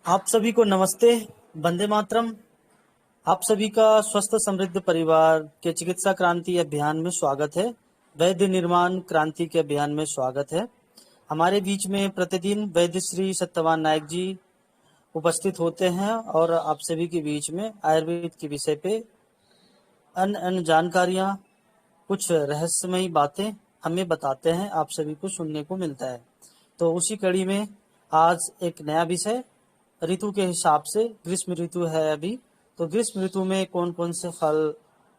आप सभी को नमस्ते, वंदे मातरम। आप सभी का स्वस्थ समृद्ध परिवार के चिकित्सा क्रांति अभियान में स्वागत है। वैद्य निर्माण क्रांति के अभियान में स्वागत है। हमारे बीच में प्रतिदिन वैद्य श्री सत्यवान नायक जी उपस्थित होते हैं और आप सभी के बीच में आयुर्वेद के विषय पे अन्य अन्य जानकारियाँ, कुछ रहस्यमयी बातें हमें बताते हैं, आप सभी को सुनने को मिलता है। तो उसी कड़ी में आज एक नया विषय, ऋतु के हिसाब से, ग्रीष्म ऋतु है अभी, तो ग्रीष्म ऋतु में कौन कौन से फल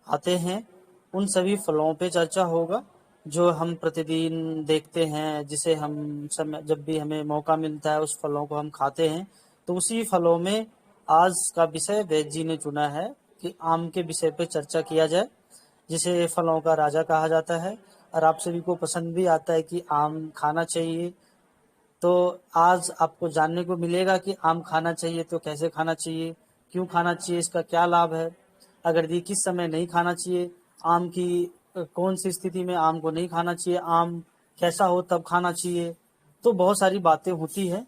आते हैं, उन सभी फलों पे चर्चा होगा जो हम प्रतिदिन देखते हैं, जिसे हम समय जब भी हमें मौका मिलता है उस फलों को हम खाते हैं। तो उसी फलों में आज का विषय वैद्य जी ने चुना है कि आम के विषय पे चर्चा किया जाए, जिसे फलों का राजा कहा जाता है और आप सभी को पसंद भी आता है कि आम खाना चाहिए। तो आज आपको जानने को मिलेगा कि आम खाना चाहिए तो कैसे खाना चाहिए, क्यों खाना चाहिए, इसका क्या लाभ है, अगर ये किस समय नहीं खाना चाहिए, आम की कौन सी स्थिति में आम को नहीं खाना चाहिए, आम कैसा हो तब खाना चाहिए। तो बहुत सारी बातें होती है,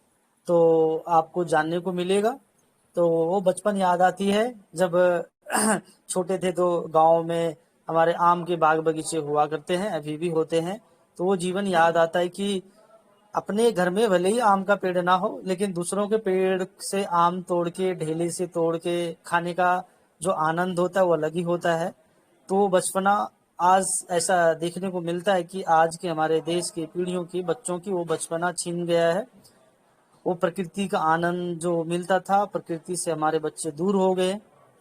तो आपको जानने को मिलेगा। तो वो बचपन याद आती है जब छोटे थे, तो गांव में हमारे आम के बाग बगीचे हुआ करते हैं, अभी भी होते हैं। तो वो जीवन याद आता है कि अपने घर में भले ही आम का पेड़ ना हो, लेकिन दूसरों के पेड़ से आम तोड़ के, ढेले से तोड़ के खाने का जो आनंद होता है वो अलग ही होता है। तो वो बचपना आज ऐसा देखने को मिलता है कि आज के हमारे देश की पीढ़ियों की बच्चों की वो बचपना छीन गया है। वो प्रकृति का आनंद जो मिलता था, प्रकृति से हमारे बच्चे दूर हो गए।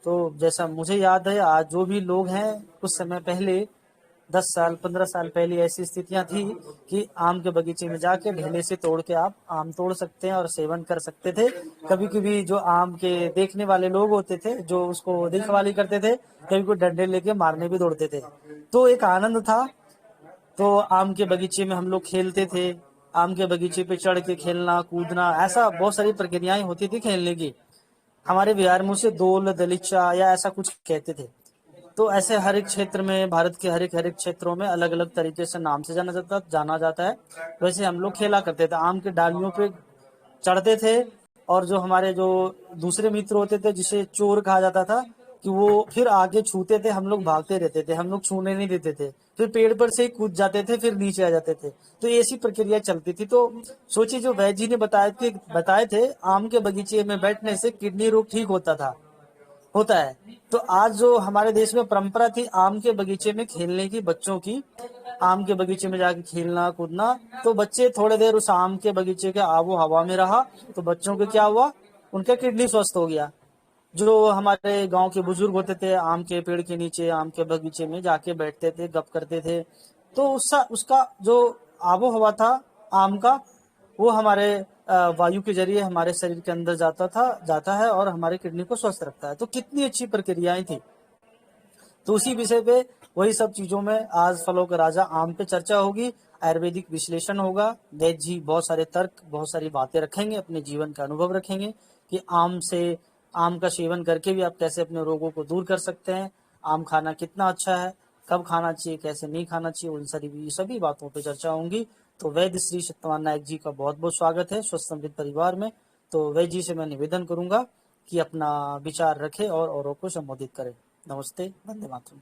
तो जैसा मुझे याद है, आज जो भी लोग हैं, कुछ समय पहले 10 साल 15 साल पहले ऐसी स्थितियां थी कि आम के बगीचे में जाके ढेले से तोड़ के आप आम तोड़ सकते हैं और सेवन कर सकते थे। कभी कभी जो आम के देखने वाले लोग होते थे, जो उसको देखभाली करते थे, कभी कोई डंडे लेके मारने भी दौड़ते थे। तो एक आनंद था। तो आम के बगीचे में हम लोग खेलते थे, आम के बगीचे पे चढ़ के खेलना कूदना, ऐसा बहुत सारी प्रक्रियाएं होती थी खेलने की। हमारे बिहार में उसे दोल दलीचा या ऐसा कुछ कहते थे। तो ऐसे हर एक क्षेत्र में, भारत के हर एक क्षेत्रों में अलग अलग तरीके से नाम से जाना जाता है। वैसे हम लोग खेला करते थे, आम के डालियों पे चढ़ते थे। और जो हमारे जो दूसरे मित्र होते थे, जिसे चोर कहा जाता था, कि वो फिर आगे छूते थे, हम लोग भागते रहते थे, हम लोग छूने नहीं देते थे, फिर पेड़ पर से ही कूद जाते थे, फिर नीचे आ जाते थे। तो ऐसी प्रक्रिया चलती थी। तो सोचिए, जो वैद्य जी ने बताए थे आम के बगीचे में बैठने से किडनी रोग ठीक होता है। तो आज जो हमारे देश में परंपरा थी आम के बगीचे में खेलने की, बच्चों की, आम के बगीचे में जाके खेलना कूदना, तो बच्चे थोड़े देर उस आम के बगीचे के आबो हवा में रहा, तो बच्चों को क्या हुआ, उनका किडनी स्वस्थ हो गया। जो हमारे गांव के बुजुर्ग होते थे, आम के पेड़ के नीचे, आम के बगीचे में जाके बैठते थे, गप करते थे, तो उसका उसका जो आबो हवा था आम का, वो हमारे वायु के जरिए हमारे शरीर के अंदर जाता है और हमारे किडनी को स्वस्थ रखता है। तो कितनी अच्छी प्रक्रियाएं थी। तो उसी विषय पे, वही सब चीजों में आज फलों का राजा आम पे चर्चा होगी, आयुर्वेदिक विश्लेषण होगा। वैद्य जी बहुत सारे तर्क, बहुत सारी बातें रखेंगे, अपने जीवन का अनुभव रखेंगे कि आम का सेवन करके भी आप कैसे अपने रोगों को दूर कर सकते हैं, आम खाना कितना अच्छा है, कब खाना चाहिए, कैसे नहीं खाना चाहिए, उन सभी बातों पे चर्चा होंगी। तो वैद्य श्री सत्यवान नायक जी का बहुत बहुत स्वागत है स्वस्थ समृद्ध परिवार में। तो वैद्य जी से मैं निवेदन करूंगा कि अपना विचार रखे और औरों को संबोधित करें। नमस्ते, वंदे मातरम।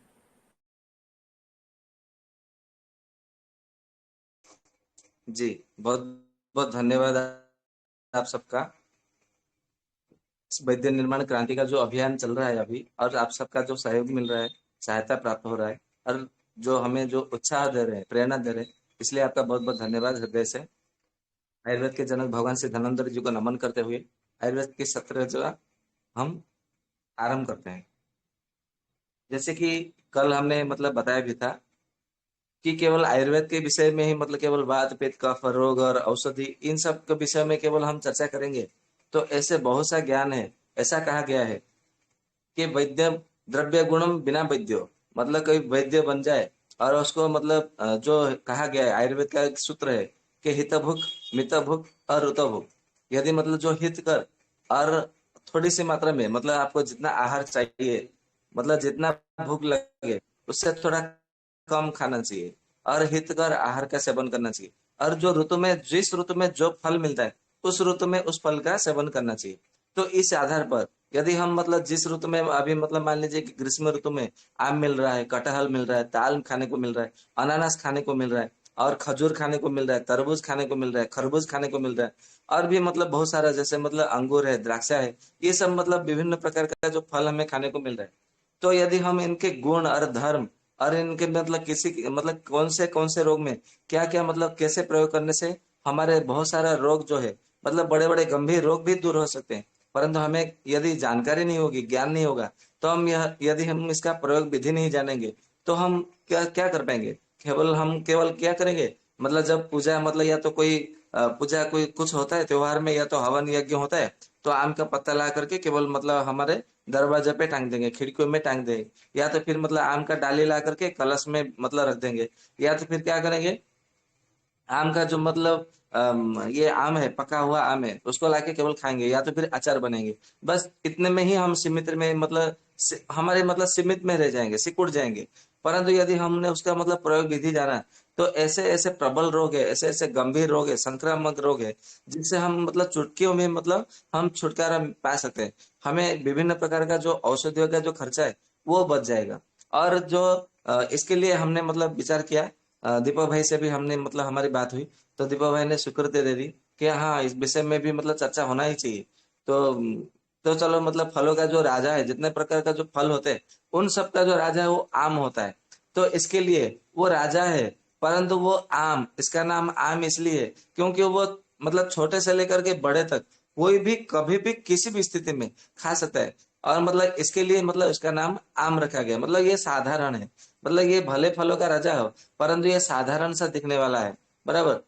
जी, बहुत बहुत धन्यवाद आप सबका। वैद्य निर्माण क्रांति का जो अभियान चल रहा है अभी, और आप सबका जो सहयोग मिल रहा है, सहायता प्राप्त हो रहा है, और जो हमें जो उत्साह दे रहे हैं, प्रेरणा दे रहे हैं, इसलिए आपका बहुत बहुत धन्यवाद हृदय से। आयुर्वेद के जनक भगवान श्री धन्वंतरि जी को नमन करते हुए आयुर्वेद की सत्र जो हम आरंभ करते हैं। जैसे कि कल हमने बताया भी था कि केवल आयुर्वेद के विषय में ही केवल वात पित्त कफ रोग और औषधि, इन सब के विषय में केवल हम चर्चा करेंगे तो ऐसे बहुत सा ज्ञान है। ऐसा कहा गया है कि वैद्य द्रव्य गुणम बिना वैद्यो, कोई वैद्य बन जाए और उसको जो कहा गया है, आयुर्वेद का एक सूत्र है कि हित भुक मित भुक और ऋत भुक। यदि जो हित कर और थोड़ी सी मात्रा में, आपको जितना आहार चाहिए, जितना भूख लगे उससे थोड़ा कम खाना चाहिए, और हितकर आहार का सेवन करना चाहिए। और जो ऋतु में, जिस ऋतु में जो फल मिलता है उस ऋतु में उस फल का सेवन करना चाहिए। तो इस आधार पर यदि हम मतलब जिस ऋतु में अभी मतलब मान लीजिए कि ग्रीष्म ऋतु में आम मिल रहा है, कटहल मिल रहा है, दाल खाने को मिल रहा है, अनानास खाने को मिल रहा है, और खजूर खाने को मिल रहा है, तरबूज खाने को मिल रहा है, खरबूज खाने को मिल रहा है, और भी मतलब बहुत सारा जैसे मतलब अंगूर है, द्राक्षा है, ये सब मतलब विभिन्न प्रकार का जो फल हमें खाने को मिल रहा है। तो यदि हम इनके गुण और धर्म और इनके मतलब मतलब कौन से रोग में क्या क्या मतलब कैसे प्रयोग करने से हमारे बहुत सारा रोग जो है मतलब बड़े बड़े गंभीर रोग भी दूर हो सकते हैं, परंतु हमें यदि जानकारी नहीं होगी, ज्ञान नहीं होगा, तो हम यह यदि हम इसका प्रयोग विधि नहीं जानेंगे, तो हम क्या क्या कर पाएंगे। केवल क्या करेंगे, मतलब जब पूजा मतलब या तो कोई पूजा कोई कुछ होता है त्योहार में, या तो हवन यज्ञ होता है, तो आम का पत्ता ला करके केवल मतलब हमारे दरवाजे पे टांग देंगे, खिड़कियों में टांग देंगे, या तो फिर मतलब आम का डाली ला करके कलश में मतलब रख देंगे, या तो फिर क्या करेंगे, आम का जो मतलब ये आम है, पका हुआ आम है, उसको लाके केवल खाएंगे, या तो फिर अचार बनेंगे। बस इतने में ही हम सीमित में मतलब हमारे मतलब सीमित में रह जाएंगे, सिकुड़ जाएंगे। परंतु यदि हमने उसका मतलब प्रयोग विधि जाना, तो ऐसे ऐसे प्रबल रोग है, ऐसे ऐसे गंभीर रोग है, संक्रामक रोग है, जिससे हम मतलब चुटकियों में मतलब हम छुटकारा पा सकते हैं। हमें विभिन्न प्रकार का जो औषधियों का जो खर्चा है वो बच जाएगा। और जो इसके लिए हमने मतलब विचार किया, दीपक भाई से भी हमने मतलब हमारी बात हुई, तो दीपक भाई ने स्वीकृति दे दी कि हाँ इस विषय में भी मतलब चर्चा होना ही चाहिए। तो तो चलो मतलब फलों का जो राजा है, जितने प्रकार का जो फल होते हैं उन सब का जो राजा है वो आम होता है। तो इसके लिए वो राजा है, परंतु वो आम, इसका नाम आम इसलिए है क्योंकि वो मतलब छोटे से लेकर के बड़े तक कोई भी कभी भी किसी भी स्थिति में खा सकता है। और मतलब इसके लिए मतलब इसका नाम आम रखा गया, मतलब ये साधारण है, मतलब ये भले फलों का राजा हो, परंतु ये साधारण सा दिखने वाला है, बराबर।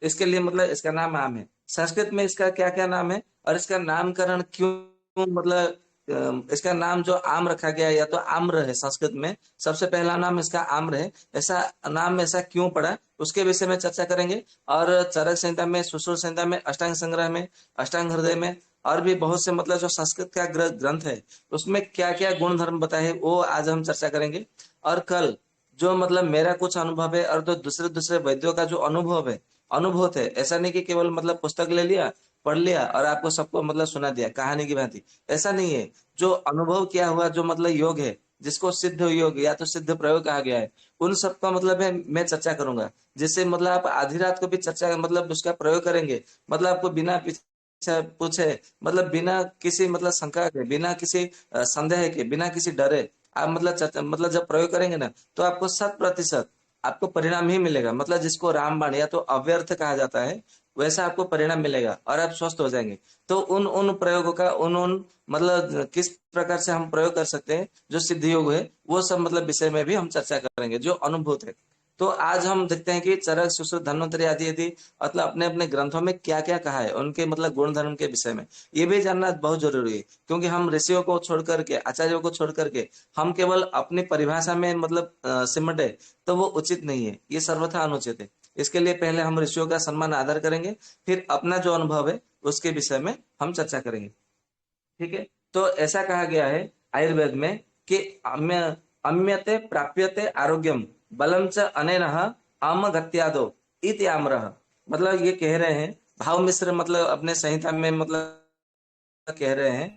इसके लिए मतलब इसका नाम आम है। संस्कृत में इसका क्या क्या नाम है और इसका नामकरण क्यों मतलब इसका नाम जो आम रखा गया है, या तो आम्र है संस्कृत में, सबसे पहला नाम इसका आम्र है, ऐसा नाम ऐसा क्यों पड़ा उसके विषय में चर्चा करेंगे। और चरक संहिता में, सुश्रुत संहिता में, अष्टांग संग्रह में, अष्टांग हृदय में, और भी बहुत से मतलब जो संस्कृत का ग्रंथ है उसमें क्या क्या गुण धर्म बताए वो आज हम चर्चा करेंगे। और कल जो मतलब मेरा कुछ अनुभव है और जो दूसरे दूसरे वैद्यों का जो अनुभव है, अनुभव है, ऐसा नहीं कि केवल मतलब पुस्तक ले लिया, पढ़ लिया और आपको सबको मतलब सुना दिया कहानी की भांति, ऐसा नहीं है। जो अनुभव किया हुआ जो मतलब योग है, जिसको सिद्ध योग या तो सिद्ध प्रयोग कहा गया है, उन सब का मतलब है मैं चर्चा करूंगा, जिससे मतलब आप आधी रात को भी चर्चा मतलब उसका प्रयोग करेंगे, मतलब आपको बिना पीछे पूछे, मतलब बिना किसी मतलब शंका के, बिना किसी संदेह के, बिना किसी डरे आप मतलब मतलब जब प्रयोग करेंगे ना, तो आपको 100% आपको परिणाम ही मिलेगा। मतलब जिसको रामबाण या तो अव्यर्थ कहा जाता है, वैसा आपको परिणाम मिलेगा और आप स्वस्थ हो जाएंगे। तो उन उन प्रयोगों का उन मतलब किस प्रकार से हम प्रयोग कर सकते हैं जो सिद्ध योग है, वो सब मतलब विषय में भी हम चर्चा करेंगे जो अनुभूत है। तो आज हम देखते हैं कि चरक, सुश्रुत, धन्वंतरि आदि आदि मतलब अपने अपने ग्रंथों में क्या क्या कहा है उनके मतलब गुण धर्म के विषय में, ये भी जानना बहुत जरूरी है। क्योंकि हम ऋषियों को छोड़ करके, आचार्यों को छोड़ करके हम केवल अपनी परिभाषा में मतलब सिमटे, तो वो उचित नहीं है, ये सर्वथा अनुचित है। इसके लिए पहले हम ऋषियों का सम्मान आदर करेंगे, फिर अपना जो अनुभव है उसके विषय में हम चर्चा करेंगे। ठीक है। तो ऐसा कहा गया है आयुर्वेद में कि अम्य अम्यते प्राप्यते आरोग्यम बलम च अनेनः आमगत्यादो इति आम्रः। मतलब ये कह रहे हैं भाव मिश्र मतलब अपने संहिता में मतलब कह रहे हैं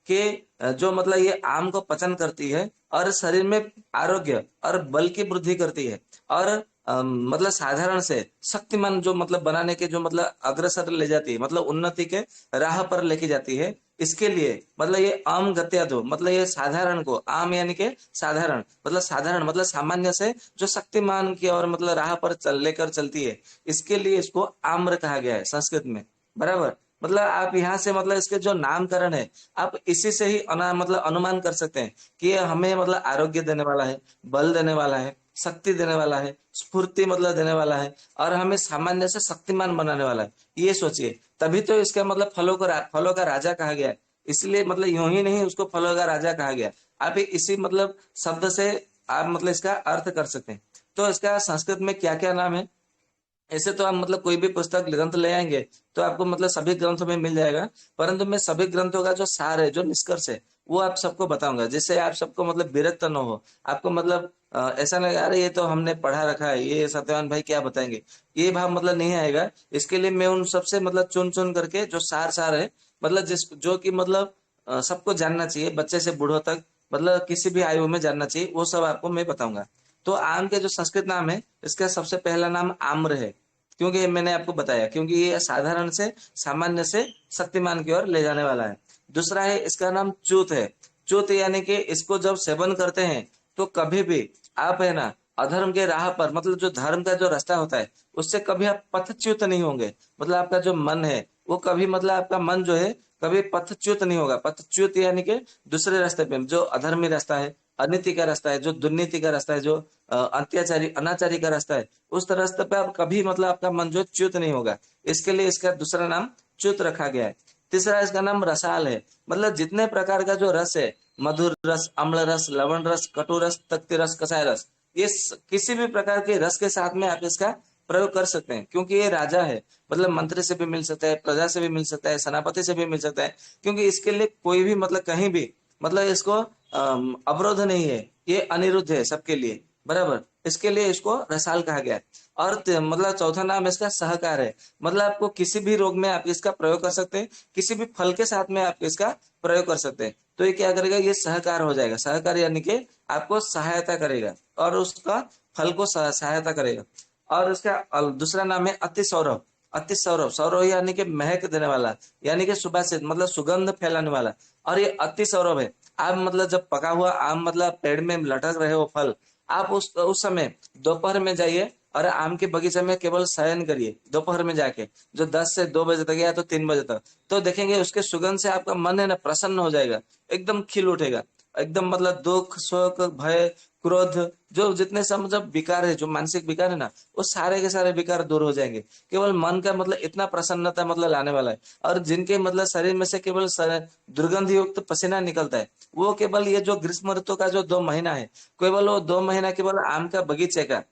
कि जो मतलब ये आम को पचन करती है और शरीर में आरोग्य और बल की वृद्धि करती है, और मतलब साधारण से शक्तिमान जो मतलब बनाने के जो मतलब अग्रसर ले जाती है, मतलब उन्नति के राह पर लेके जाती है। इसके लिए मतलब ये आम गत्या दो, मतलब ये साधारण को, आम यानी के साधारण, मतलब साधारण मतलब सामान्य से जो शक्तिमान की और मतलब राह पर लेकर चलती है, इसके लिए इसको आम्र कहा गया है संस्कृत में, बराबर। मतलब आप यहाँ से मतलब इसके जो नामकरण है, आप इसी से ही मतलब अनुमान कर सकते हैं कि ये हमें मतलब आरोग्य देने वाला है, बल देने वाला है, शक्ति देने वाला है, स्फूर्ति मतलब देने वाला है, और हमें सामान्य से शक्तिमान बनाने वाला है। ये सोचिए, तभी तो इसका मतलब फलों का राजा कहा गया है। इसलिए मतलब यूं ही नहीं उसको फलों का राजा कहा गया। आप इसी मतलब शब्द से आप मतलब इसका अर्थ कर सकते हैं। तो इसका संस्कृत में क्या क्या नाम है, ऐसे तो आप मतलब कोई भी पुस्तक ग्रंथ ले आएंगे तो आपको मतलब सभी ग्रंथों में मिल जाएगा, परंतु मैं सभी ग्रंथों का जो सार है, जो निष्कर्ष है, वो आप सबको बताऊंगा, जिससे आप सबको मतलब विरक्त न हो, आपको मतलब ऐसा लगा अरे ये तो हमने पढ़ा रखा है, ये सत्यवान भाई क्या बताएंगे, ये भाव मतलब नहीं आएगा। इसके लिए मैं उन सबसे मतलब चुन चुन करके जो सार सार है, मतलब जिस जो कि मतलब सबको जानना चाहिए, बच्चे से बूढ़ों तक, मतलब किसी भी आयु में जानना चाहिए, वो सब आपको मैं बताऊंगा। तो आम के जो संस्कृत नाम है, इसका सबसे पहला नाम आम्र है। क्योंकि मैंने आपको बताया, क्योंकि ये साधारण से सामान्य से शक्तिमान की ओर ले जाने वाला है। दूसरा है, इसका नाम च्यूत है। च्यूत यानी कि इसको जब सेवन करते हैं तो कभी भी आप है ना अधर्म के राह पर, मतलब जो धर्म का जो रास्ता होता है, उससे कभी आप पथच्युत नहीं होंगे। मतलब आपका जो मन है वो कभी, मतलब आपका मन जो है कभी पथच्युत नहीं होगा। पथच्युत यानी कि दूसरे रास्ते पे, जो अधर्मी रास्ता है, अनीति का रास्ता है, जो दुर्नीति का रास्ता है, जो अत्याचारी अनाचारी का रास्ता है, उस रास्ते पे आप कभी, मतलब आपका मन जो च्युत नहीं होगा। इसके लिए इसका दूसरा नाम च्युत रखा गया है। तीसरा इसका नाम रसाल है। मतलब जितने प्रकार का जो रस है, मधुर रस, अम्ल रस, लवण रस, कटु रस, तक्ति रस, कसाय रस, ये किसी भी प्रकार के रस के साथ में आप इसका प्रयोग कर सकते हैं। क्योंकि ये राजा है, मतलब मंत्री से भी मिल सकता है, प्रजा से भी मिल सकता है, सेनापति से भी मिल सकता है। क्योंकि इसके लिए कोई भी, मतलब कहीं भी, मतलब इसको अवरोध नहीं है, ये अनिरुद्ध है सबके लिए, बराबर। इसके लिए इसको रसाल कहा गया है। और मतलब चौथा नाम इसका सहकार है। मतलब आपको किसी भी रोग में आप इसका प्रयोग कर सकते हैं, किसी भी फल के साथ में आप इसका प्रयोग कर सकते हैं। तो ये क्या करेगा, ये सहकार हो जाएगा। सहकार यानी कि आपको सहायता करेगा और उसका फल को सहायता करेगा। और इसका दूसरा नाम है अति सौरभ। अति सौरभ, सौरभ यानी कि महक देने वाला, यानी कि सुबासित, मतलब सुगंध फैलाने वाला। और ये अति सौरभ है। आप मतलब जब पका हुआ आम, मतलब पेड़ में लटक रहे हो फल, आप उस समय दोपहर में जाइए और आम के बगीचे में केवल शयन करिए दोपहर में जाके, जो 10 से 2 बजे तक या तो 3 बजे तक। तो देखेंगे उसके सुगंध से आपका मन है ना प्रसन्न हो जाएगा, एकदम खिल उठेगा। एकदम मतलब दुख, शोक, भय, क्रोध, जो जितने सब मतलब विकार है, जो मानसिक विकार है ना, वो सारे के सारे विकार दूर हो जाएंगे। केवल मन का मतलब इतना प्रसन्नता मतलब लाने वाला है। और जिनके मतलब शरीर में से केवल दुर्गंध युक्त पसीना निकलता है, वो केवल ये जो ग्रीष्म ऋतु का जो 2 महीना है, केवल वो 2 महीना केवल आम का बगीचे का,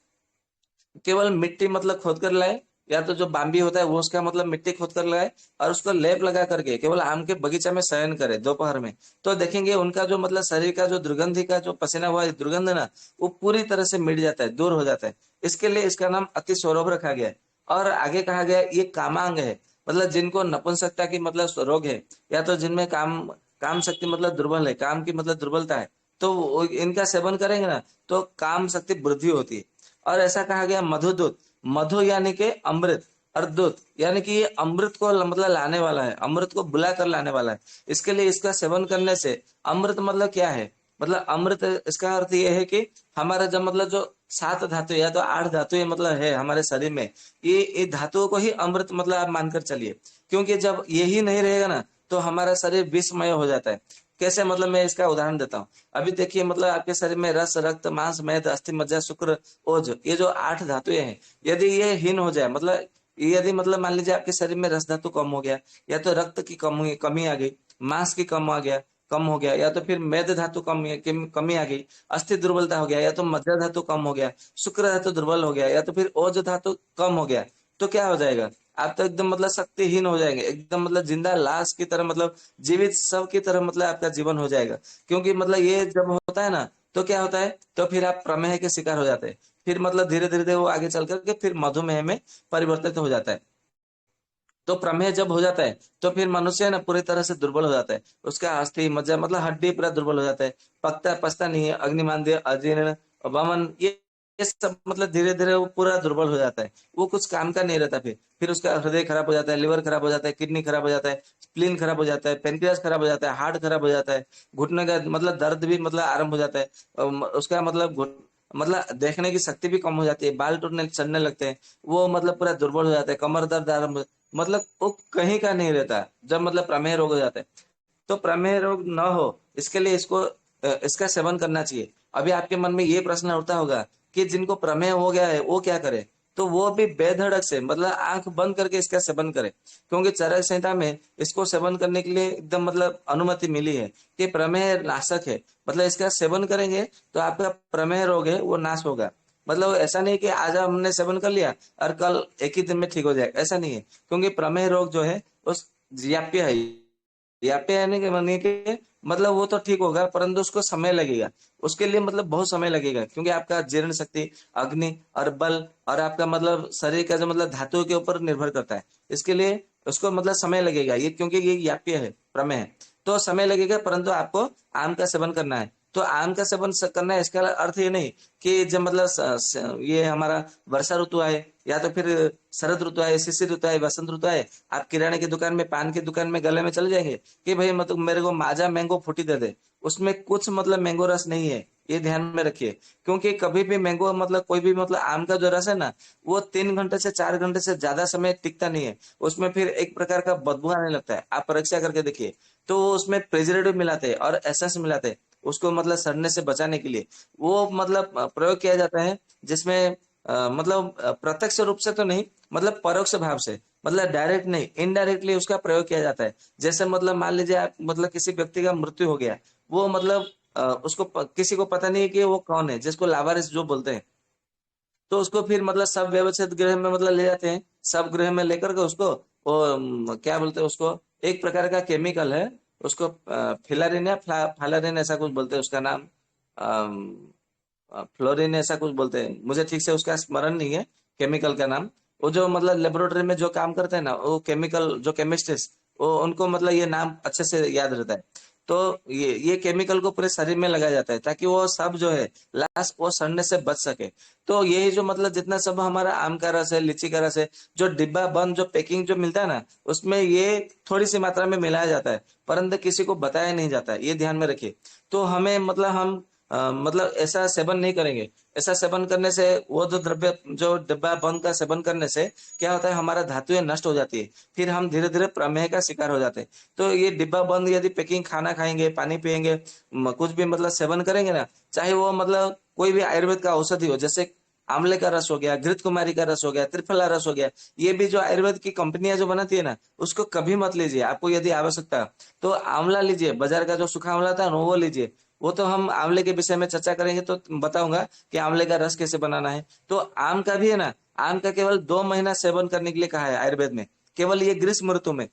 केवल मिट्टी मतलब खोद कर लाए, या तो जो बाम्बी होता है वो उसका मतलब मिट्टी खोद कर लाए, और उसको लेप लगा करके केवल आम के बगीचा में शयन करे दोपहर में। तो देखेंगे उनका जो मतलब शरीर का जो दुर्गंधी का जो पसीना हुआ है, दुर्गंध है ना, वो पूरी तरह से मिट जाता है, दूर हो जाता है। इसके लिए इसका नाम अति सौरभ रखा गया है। और आगे कहा गया है, ये कामांग है। मतलब जिनको नपुंसकता की मतलब रोग है, या तो जिनमें काम काम शक्ति मतलब दुर्बल है, काम की मतलब दुर्बलता है, तो इनका सेवन करेंगे ना, तो काम शक्ति वृद्धि होती है। और ऐसा कहा गया मधुदूत। मधु यानी कि अमृत, और दूत यानी कि ये अमृत को मतलब लाने वाला है, अमृत को बुला कर लाने वाला है। इसके लिए इसका सेवन करने से, अमृत मतलब क्या है, मतलब अमृत इसका अर्थ ये है कि हमारा जब मतलब जो 7 धातु या तो 8 धातु ये मतलब है हमारे शरीर में, ये धातुओं को ही अमृत मतलब आप मानकर चलिए। क्योंकि जब ये ही नहीं रहेगा ना, तो हमारा शरीर विषमय हो जाता है। कैसे, मतलब मैं इसका उदाहरण देता हूँ। अभी देखिए, मतलब आपके शरीर में रस, रक्त, मांस, मेद, अस्थि, मज्जा, शुक्र, ओज, ये जो 8 धातुएं हैं, यदि ये हीन हो जाए, मतलब यदि मतलब मान लीजिए आपके शरीर में रस धातु कम हो गया, या तो रक्त की कमी आ गई, मांस की कम हो गया, या तो फिर मेद धातु कमी आ गई, अस्थि दुर्बलता हो गया, या तो मज्जा धातु कम हो गया, शुक्र धातु दुर्बल हो गया, या तो फिर ओज धातु कम हो गया, तो क्या हो जाएगा, आप तो एकदम मतलब शक्तिहीन हो जाएंगे, एकदम मतलब जिंदा लाश की तरह, मतलब जीवित शव की तरह मतलब आपका जीवन हो जाएगा। क्योंकि मतलब ये जब होता है ना, तो क्या होता है, तो फिर आप प्रमेह के शिकार हो जाते हैं। फिर मतलब धीरे धीरे वो आगे चल करके फिर मधुमेह में परिवर्तित हो जाता है। तो प्रमेह जब हो जाता है, तो फिर मनुष्य है ना पूरी तरह से दुर्बल हो जाता है। उसका अस्थि, मज्जा, मतलब हड्डी पूरा दुर्बल हो जाता है। पकता पचता नहीं है, अग्निमांद्य, अजीर्ण, वमन, ये सब मतलब धीरे धीरे वो पूरा दुर्बल हो जाता है। वो कुछ काम का नहीं रहता। फिर उसका हृदय खराब हो जाता है, लिवर खराब हो जाता है, किडनी खराब हो जाता है, स्प्लीन खराब हो जाता है, पेनक्रियास खराब हो जाता है, हार्ट खराब हो जाता है, घुटने का मतलब दर्द भी मतलब आरंभ हो जाता है। उसका मतलब मतलब देखने की शक्ति भी कम हो जाती है, बाल टूटने चढ़ने लगते हैं, वो मतलब पूरा दुर्बल हो जाता है, कमर दर्द आरंभ, मतलब वो कहीं का नहीं रहता जब मतलब प्रमेह रोग हो जाता है। तो प्रमेह रोग न हो, इसके लिए इसका सेवन करना चाहिए। अभी आपके मन में ये प्रश्न उठता होगा कि जिनको प्रमेह हो गया है वो क्या करे, तो वो भी बेधड़क से मतलब आंख बंद करके इसका सेवन करे। क्योंकि चरक संहिता में इसको सेवन करने के लिए एकदम मतलब अनुमति मिली है कि प्रमेह नाशक है। मतलब इसका सेवन करेंगे तो आपका प्रमेह रोग है वो नाश होगा। मतलब ऐसा नहीं कि आज हमने सेवन कर लिया और कल एक ही दिन में ठीक हो जाएगा, ऐसा नहीं है। क्योंकि प्रमेह रोग जो है उस व्याप्य है, यापे आने के मानिए कि मतलब वो तो ठीक होगा, परंतु उसको समय लगेगा। उसके लिए मतलब बहुत समय लगेगा, क्योंकि आपका जीर्ण शक्ति, अग्नि और बल और आपका मतलब शरीर का जो मतलब धातुओं के ऊपर निर्भर करता है। इसके लिए उसको मतलब समय लगेगा, ये क्योंकि ये याप्य है, प्रमेय है, तो समय लगेगा। परंतु आपको आम का सेवन करना है। तो आम का सेवन करना है, इसका अर्थ ये नहीं कि जब मतलब ये हमारा वर्षा ऋतु आए या तो फिर शरद ऋतु आए, शिशिर ऋतु आए, वसंत ऋतु आए, आप किराने की दुकान में, पान की दुकान में गले में चले जाएंगे कि भाई मतलब मेरे को माजा मैंगो फ्रूटी दे दे। उसमें कुछ मतलब मैंगो रस नहीं है, ये ध्यान में रखिए। क्योंकि कभी भी मैंगो मतलब कोई भी मतलब आम का जो रस है ना, वो 3 घंटे से 4 घंटे से ज्यादा समय टिकता नहीं है। उसमें फिर एक प्रकार का बदबू आने लगता है, आप परीक्षा करके देखिए। तो उसमें प्रिजर्वेटिव मिलाते हैं और एसेंस मिलाते हैं, उसको मतलब सड़ने से बचाने के लिए वो मतलब प्रयोग किया जाता है। जिसमें मतलब प्रत्यक्ष रूप से तो नहीं, मतलब परोक्ष भाव से, मतलब डायरेक्ट नहीं, इनडायरेक्टली उसका प्रयोग किया जाता है। जैसे मतलब मान लीजिए आप मतलब किसी व्यक्ति का मृत्यु हो गया, वो मतलब उसको किसी को पता नहीं है कि वो कौन है, जिसको लावारिस जो बोलते हैं। तो उसको फिर मतलब सब व्यवस्थित गृह में मतलब ले जाते हैं। सब गृह में लेकर के उसको वो क्या बोलते हैं उसको, एक प्रकार का केमिकल है, उसको फिलारिन या फालारिन ऐसा कुछ बोलते हैं उसका नाम, फ्लोरिन ऐसा कुछ बोलते हैं, मुझे ठीक से उसका स्मरण नहीं है केमिकल का नाम। वो जो मतलब लेबोरेटरी में जो काम करते हैं ना, वो केमिकल जो केमिस्ट्रिस्ट, वो उनको मतलब ये नाम अच्छे से याद रहता है। तो ये केमिकल को पूरे शरीर में लगाया जाता है, ताकि वो सब जो है लाश वो सड़ने से बच सके। तो यही जो मतलब जितना सब हमारा आम का रस है, लीची का रस है, जो डिब्बा बंद जो पैकिंग जो मिलता है ना, उसमें ये थोड़ी सी मात्रा में मिलाया जाता है, परंतु किसी को बताया नहीं जाता है, ये ध्यान में रखिए। तो हमें मतलब हम मतलब ऐसा सेवन नहीं करेंगे। ऐसा सेवन करने से वो जो द्रव्य जो डिब्बा बंद का सेवन करने से क्या होता है, हमारा धातुएं नष्ट हो जाती है, फिर हम धीरे धीरे प्रमेह का शिकार हो जाते हैं। तो ये डिब्बा बंद यदि पैकिंग खाना खाएंगे, पानी पिएंगे, कुछ भी मतलब सेवन करेंगे ना, चाहे वो मतलब कोई भी आयुर्वेद का औषधि हो, जैसे आंवले का रस हो गया, घृत कुमारी का रस हो गया, त्रिफला रस हो गया, ये भी जो आयुर्वेद की कंपनियां जो बनाती है ना, उसको कभी मत लीजिए। आपको यदि आवश्यकता है तो आंवला लीजिए, बाजार का जो सूखा आंवला था ना वो लीजिए। वो तो हम आंवले के विषय में चर्चा करेंगे तो बताऊंगा कि आंवले का रस कैसे बनाना है। तो आम का भी है ना, आम का केवल 2 महीना सेवन करने के लिए कहा है आयुर्वेद में, केवल ये ग्रीष्म ऋतु में।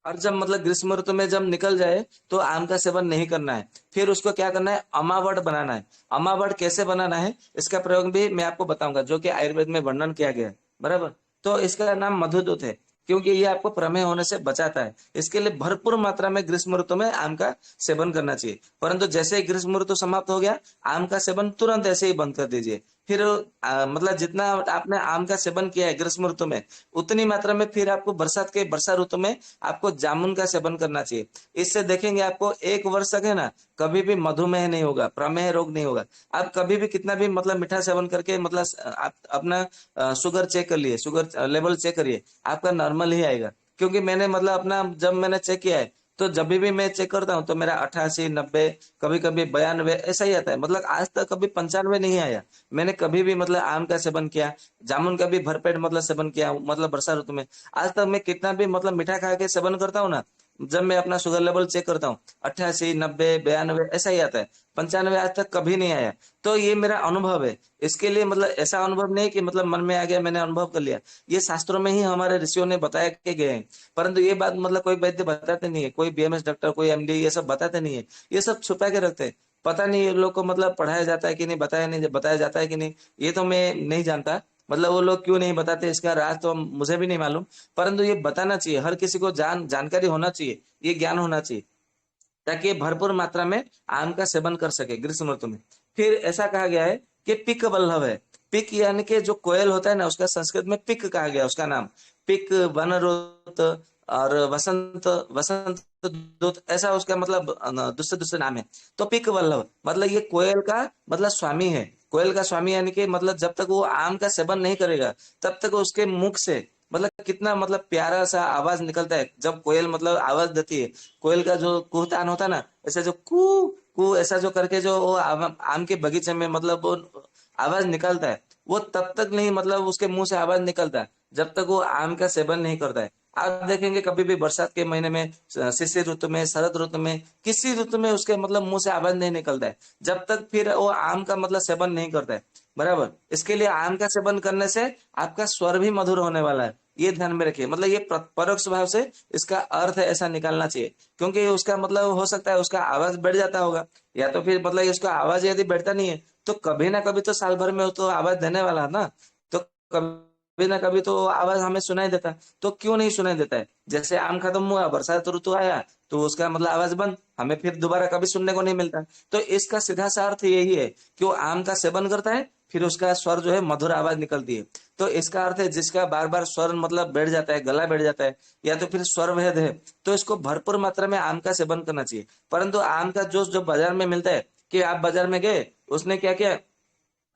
और जब मतलब ग्रीष्म ऋतु में जब निकल जाए तो आम का सेवन नहीं करना है। फिर उसको क्या करना है, अमावट बनाना है। अमावट कैसे बनाना है, इसका प्रयोग भी मैं आपको बताऊंगा, जो कि आयुर्वेद में वर्णन किया गया है, बराबर। तो इसका नाम मधुदूत है, क्योंकि ये आपको प्रमेह होने से बचाता है। इसके लिए भरपूर मात्रा में ग्रीष्म ऋतु में आम का सेवन करना चाहिए। परंतु जैसे ही ग्रीष्म ऋतु समाप्त हो गया, आम का सेवन तुरंत ऐसे ही बंद कर दीजिए। फिर मतलब जितना आपने आम का सेवन किया है ग्रीष्म ऋतु में, उतनी मात्रा में फिर आपको बरसात के वर्षा ऋतु में आपको जामुन का सेवन करना चाहिए। इससे देखेंगे आपको 1 वर्ष तक है ना, कभी भी मधुमेह नहीं होगा, प्रमेह रोग नहीं होगा। आप कभी भी कितना भी मतलब मीठा सेवन करके मतलब आप अपना शुगर चेक कर लिए, शुगर लेवल चेक करिए, आपका नॉर्मल ही आएगा। क्योंकि मैंने मतलब अपना जब मैंने चेक किया है, तो जब भी मैं चेक करता हूँ तो मेरा 88, 90, कभी कभी 92 ऐसा ही आता है। मतलब आज तक कभी 95 नहीं आया। मैंने कभी भी मतलब आम का सेवन किया, जामुन का भी भरपेट मतलब सेवन किया, मतलब वर्षा ऋतु में। आज तक मैं कितना भी मतलब मीठा खा के सेवन करता हूँ ना, जब मैं अपना शुगर लेवल चेक करता हूँ 88, 90, 92 ऐसा ही आता है। 95 आज तक कभी नहीं आया। तो ये मेरा अनुभव है। इसके लिए मतलब ऐसा अनुभव नहीं कि मतलब मन में आ गया मैंने अनुभव कर लिया, ये शास्त्रों में ही हमारे ऋषियों ने बताया के गए हैं। परंतु ये बात मतलब कोई वैद्य बताते नहीं है, कोई बीएमएस डॉक्टर, कोई एमडी, ये सब बताते नहीं है। ये सब छुपा के रखते हैं। पता नहीं ये लोग को मतलब पढ़ाया जाता है कि नहीं, बताया जाता है कि नहीं, ये तो मैं नहीं जानता। मतलब वो लोग क्यों नहीं बताते, इसका राज तो मुझे भी नहीं मालूम। परंतु ये बताना चाहिए, हर किसी को जानकारी होना चाहिए, ये ज्ञान होना चाहिए, ताकि ये भरपूर मात्रा में आम का सेवन कर सके ग्रीष्म ऋतु में। फिर ऐसा कहा गया है कि पिक वल्लभ है। पिक यानी कि जो कोयल होता है ना, उसका संस्कृत में पिक कहा गया, उसका नाम पिक, वनरुत और वसंत, वसंत दूत, ऐसा उसका मतलब दूसरे दूसरे नाम है। तो पिक वल्लभ मतलब ये कोयल का मतलब स्वामी है। कोयल का स्वामी यानी कि मतलब जब तक वो आम का सेवन नहीं करेगा, तब तक उसके मुख से मतलब कितना मतलब प्यारा सा आवाज निकलता है जब कोयल मतलब आवाज देती है। कोयल का जो कुहतान होता है ना, ऐसे जो कू कू ऐसा जो करके जो वो आम के बगीचे में मतलब वो आवाज निकलता है, वो तब तक नहीं मतलब उसके मुंह से आवाज निकलता है जब तक वो आम का सेवन नहीं करता है। आप देखेंगे कभी भी बरसात के महीने में, शिशिर ऋतु में, शरद ऋतु में, किसी ऋतु में उसके मतलब मुंह से आवाज नहीं निकलता है, जब तक फिर वो आम का मतलब सेवन नहीं करता है, बराबर। इसके लिए आम का सेवन करने से आपका स्वर भी मधुर होने वाला है। ये ध्यान में रखिए। मतलब ये परोक्ष भाव से इसका अर्थ है ऐसा निकालना चाहिए, क्योंकि उसका मतलब हो सकता है उसका आवाज बढ़ जाता होगा, या तो फिर मतलब इसका आवाज यदि बढ़ता नहीं है तो कभी ना कभी तो साल भर में वो तो आवाज देने वाला है ना, तो कभी ना कभी तो आवाज हमें सुनाई देता है। तो क्यों नहीं सुनाई देता है? जैसे आम खत्म हुआ, बरसात ऋतु आया, तो उसका मतलब आवाज बंद, हमें फिर दोबारा कभी सुनने को नहीं मिलता। तो इसका सीधा सा अर्थ यही है कि वो आम का सेवन करता है, फिर उसका स्वर जो है मधुर आवाज निकलती है। तो इसका अर्थ है जिसका बार बार स्वर मतलब बैठ जाता है, गला बैठ जाता है, या तो फिर स्वर भेद है, तो इसको भरपूर मात्रा में आम का सेवन करना चाहिए। परंतु आम का जूस जो बाजार में मिलता है, कि आप बाजार में गए, उसने क्या किया,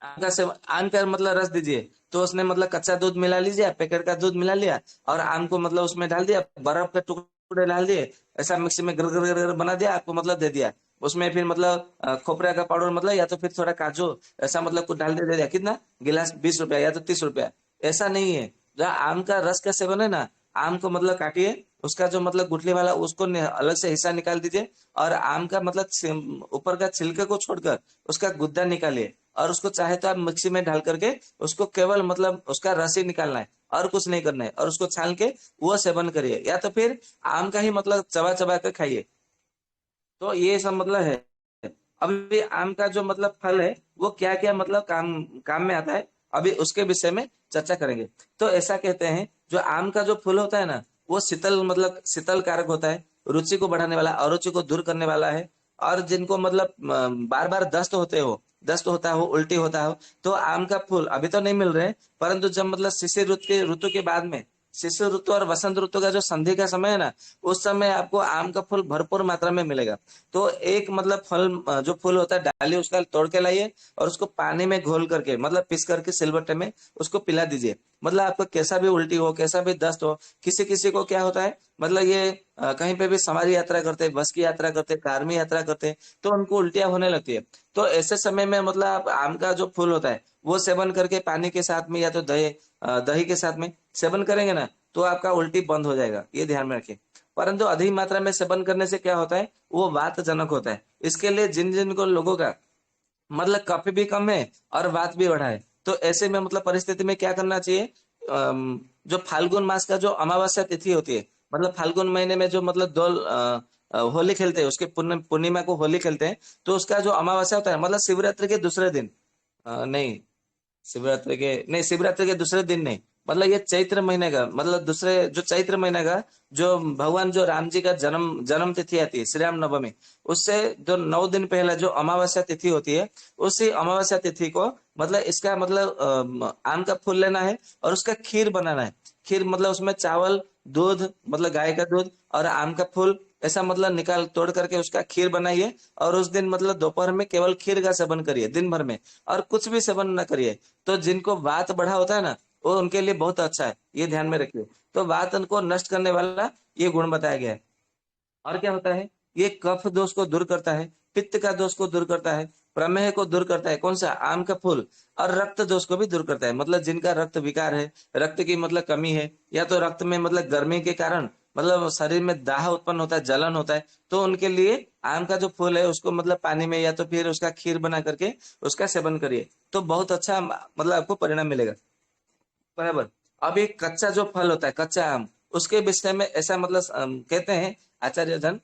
आम का सेवन, आम का मतलब रस दीजिए, तो उसने मतलब कच्चा दूध मिला लीजिए, पैकेट का दूध मिला लिया, और आम को मतलब उसमें डाल दिया, बर्फ के टुकड़े डाल दिए, ऐसा मिक्सी में गर गर गर गर बना दिया, आपको मतलब दे दिया। उसमें फिर मतलब खोपरा का पाउडर मतलब, या तो फिर थोड़ा काजू, ऐसा मतलब कुछ डाल दे दिया, कितना गिलास 20 रुपया या तो 30 रुपया। ऐसा नहीं है। जहाँ आम का रस का सेवन है ना, आम को मतलब काटिए, उसका जो मतलब गुठली वाला उसको अलग से हिस्सा निकाल दीजिए, और आम का मतलब ऊपर का छिलके को छोड़कर उसका गुद्दा निकालिए, और उसको चाहे तो आप मिक्सी में डाल करके उसको केवल मतलब उसका रस ही निकालना है, और कुछ नहीं करना है, और उसको छान के वो सेवन करिए, या तो फिर आम का ही मतलब चबा चबा कर खाइए। तो ये सब मतलब है। अभी आम का जो मतलब फल है वो क्या क्या मतलब काम काम में आता है, अभी उसके विषय में चर्चा करेंगे। तो ऐसा कहते हैं जो आम का जो फूल होता है ना, वो शीतल मतलब शीतल कारक होता है, रुचि को बढ़ाने वाला, अरुचि को दूर करने वाला है। और जिनको मतलब बार बार दस्त होता हो, उल्टी होता हो, तो आम का फूल अभी तो नहीं मिल रहे, परंतु जब मतलब शिशिर ऋतु के बाद में, शिशिर ऋतु और वसंत ऋतु का जो संधि का समय है ना, उस समय आपको आम का फूल भरपूर मात्रा में मिलेगा। तो एक मतलब फल जो फूल होता है डाली उसका तोड़ के लाइए, और उसको पानी में घोल करके मतलब पीस करके सिलबट्टे में उसको पिला दीजिए। मतलब आपको कैसा भी उल्टी हो, कैसा भी दस्त हो, किसी किसी को क्या होता है, मतलब ये कहीं पे भी सवारी यात्रा करते, बस की यात्रा करते, कार में यात्रा करते, तो उनको उल्टियां होने लगती है। तो ऐसे समय में मतलब आप आम का जो फूल होता है वो सेवन करके पानी के साथ में, या तो दही के साथ में सेवन करेंगे ना, तो आपका उल्टी बंद हो जाएगा, ये ध्यान में रखिए। परंतु अधिक मात्रा में सेवन करने से क्या होता है, वो वातजनक होता है। इसके लिए जिन जिन को लोगों का मतलब कफ भी कम है और वात भी बढ़ा है, तो ऐसे में मतलब परिस्थिति में क्या करना चाहिए, जो फाल्गुन मास का जो अमावस्या तिथि होती है, मतलब फाल्गुन महीने में जो मतलब होली खेलते हैं, उसके पूर्णिमा को होली खेलते हैं, तो उसका जो अमावस्या होता है मतलब शिवरात्रि के दूसरे दिन, नहीं, शिवरात्रि के दूसरे दिन नहीं, मतलब ये चैत्र महीने का मतलब दूसरे जो चैत्र महीने का जो भगवान जो राम जी का जन्म जन्म तिथि आती है, श्री राम नवमी, उससे जो 9 दिन पहले जो अमावस्या तिथि होती है, उसी अमावस्या तिथि को मतलब इसका मतलब आम का फूल लेना है, और उसका खीर बनाना है। खीर मतलब उसमें चावल, दूध मतलब गाय का दूध और आम का फूल, ऐसा मतलब निकाल तोड़ करके उसका खीर बनाइए, और उस दिन मतलब दोपहर में केवल खीर का सेवन करिए दिन भर में, और कुछ भी सेवन न करिए। तो जिनको वात बढ़ा होता है ना, वो उनके लिए बहुत अच्छा है, ये ध्यान में रखिए। तो वात को नष्ट करने वाला ये गुण बताया गया है। और क्या होता है, ये कफ दोष को दूर करता है, पित्त का दोष को दूर करता है, प्रमेह को दूर करता है, कौन सा, आम का फूल। और रक्त दोष को भी दूर करता है, मतलब जिनका रक्त विकार है, रक्त की मतलब कमी है, या तो रक्त में मतलब गर्मी के कारण मतलब शरीर में दाह उत्पन्न होता है, जलन होता है, तो उनके लिए आम का जो फूल है उसको मतलब पानी में या तो फिर उसका खीर बना करके उसका सेवन करिए, तो बहुत अच्छा मतलब आपको परिणाम मिलेगा। बराबर। अब एक कच्चा जो फल होता है, कच्चा आम, उसके विषय में ऐसा मतलब कहते हैं आचार्य जन,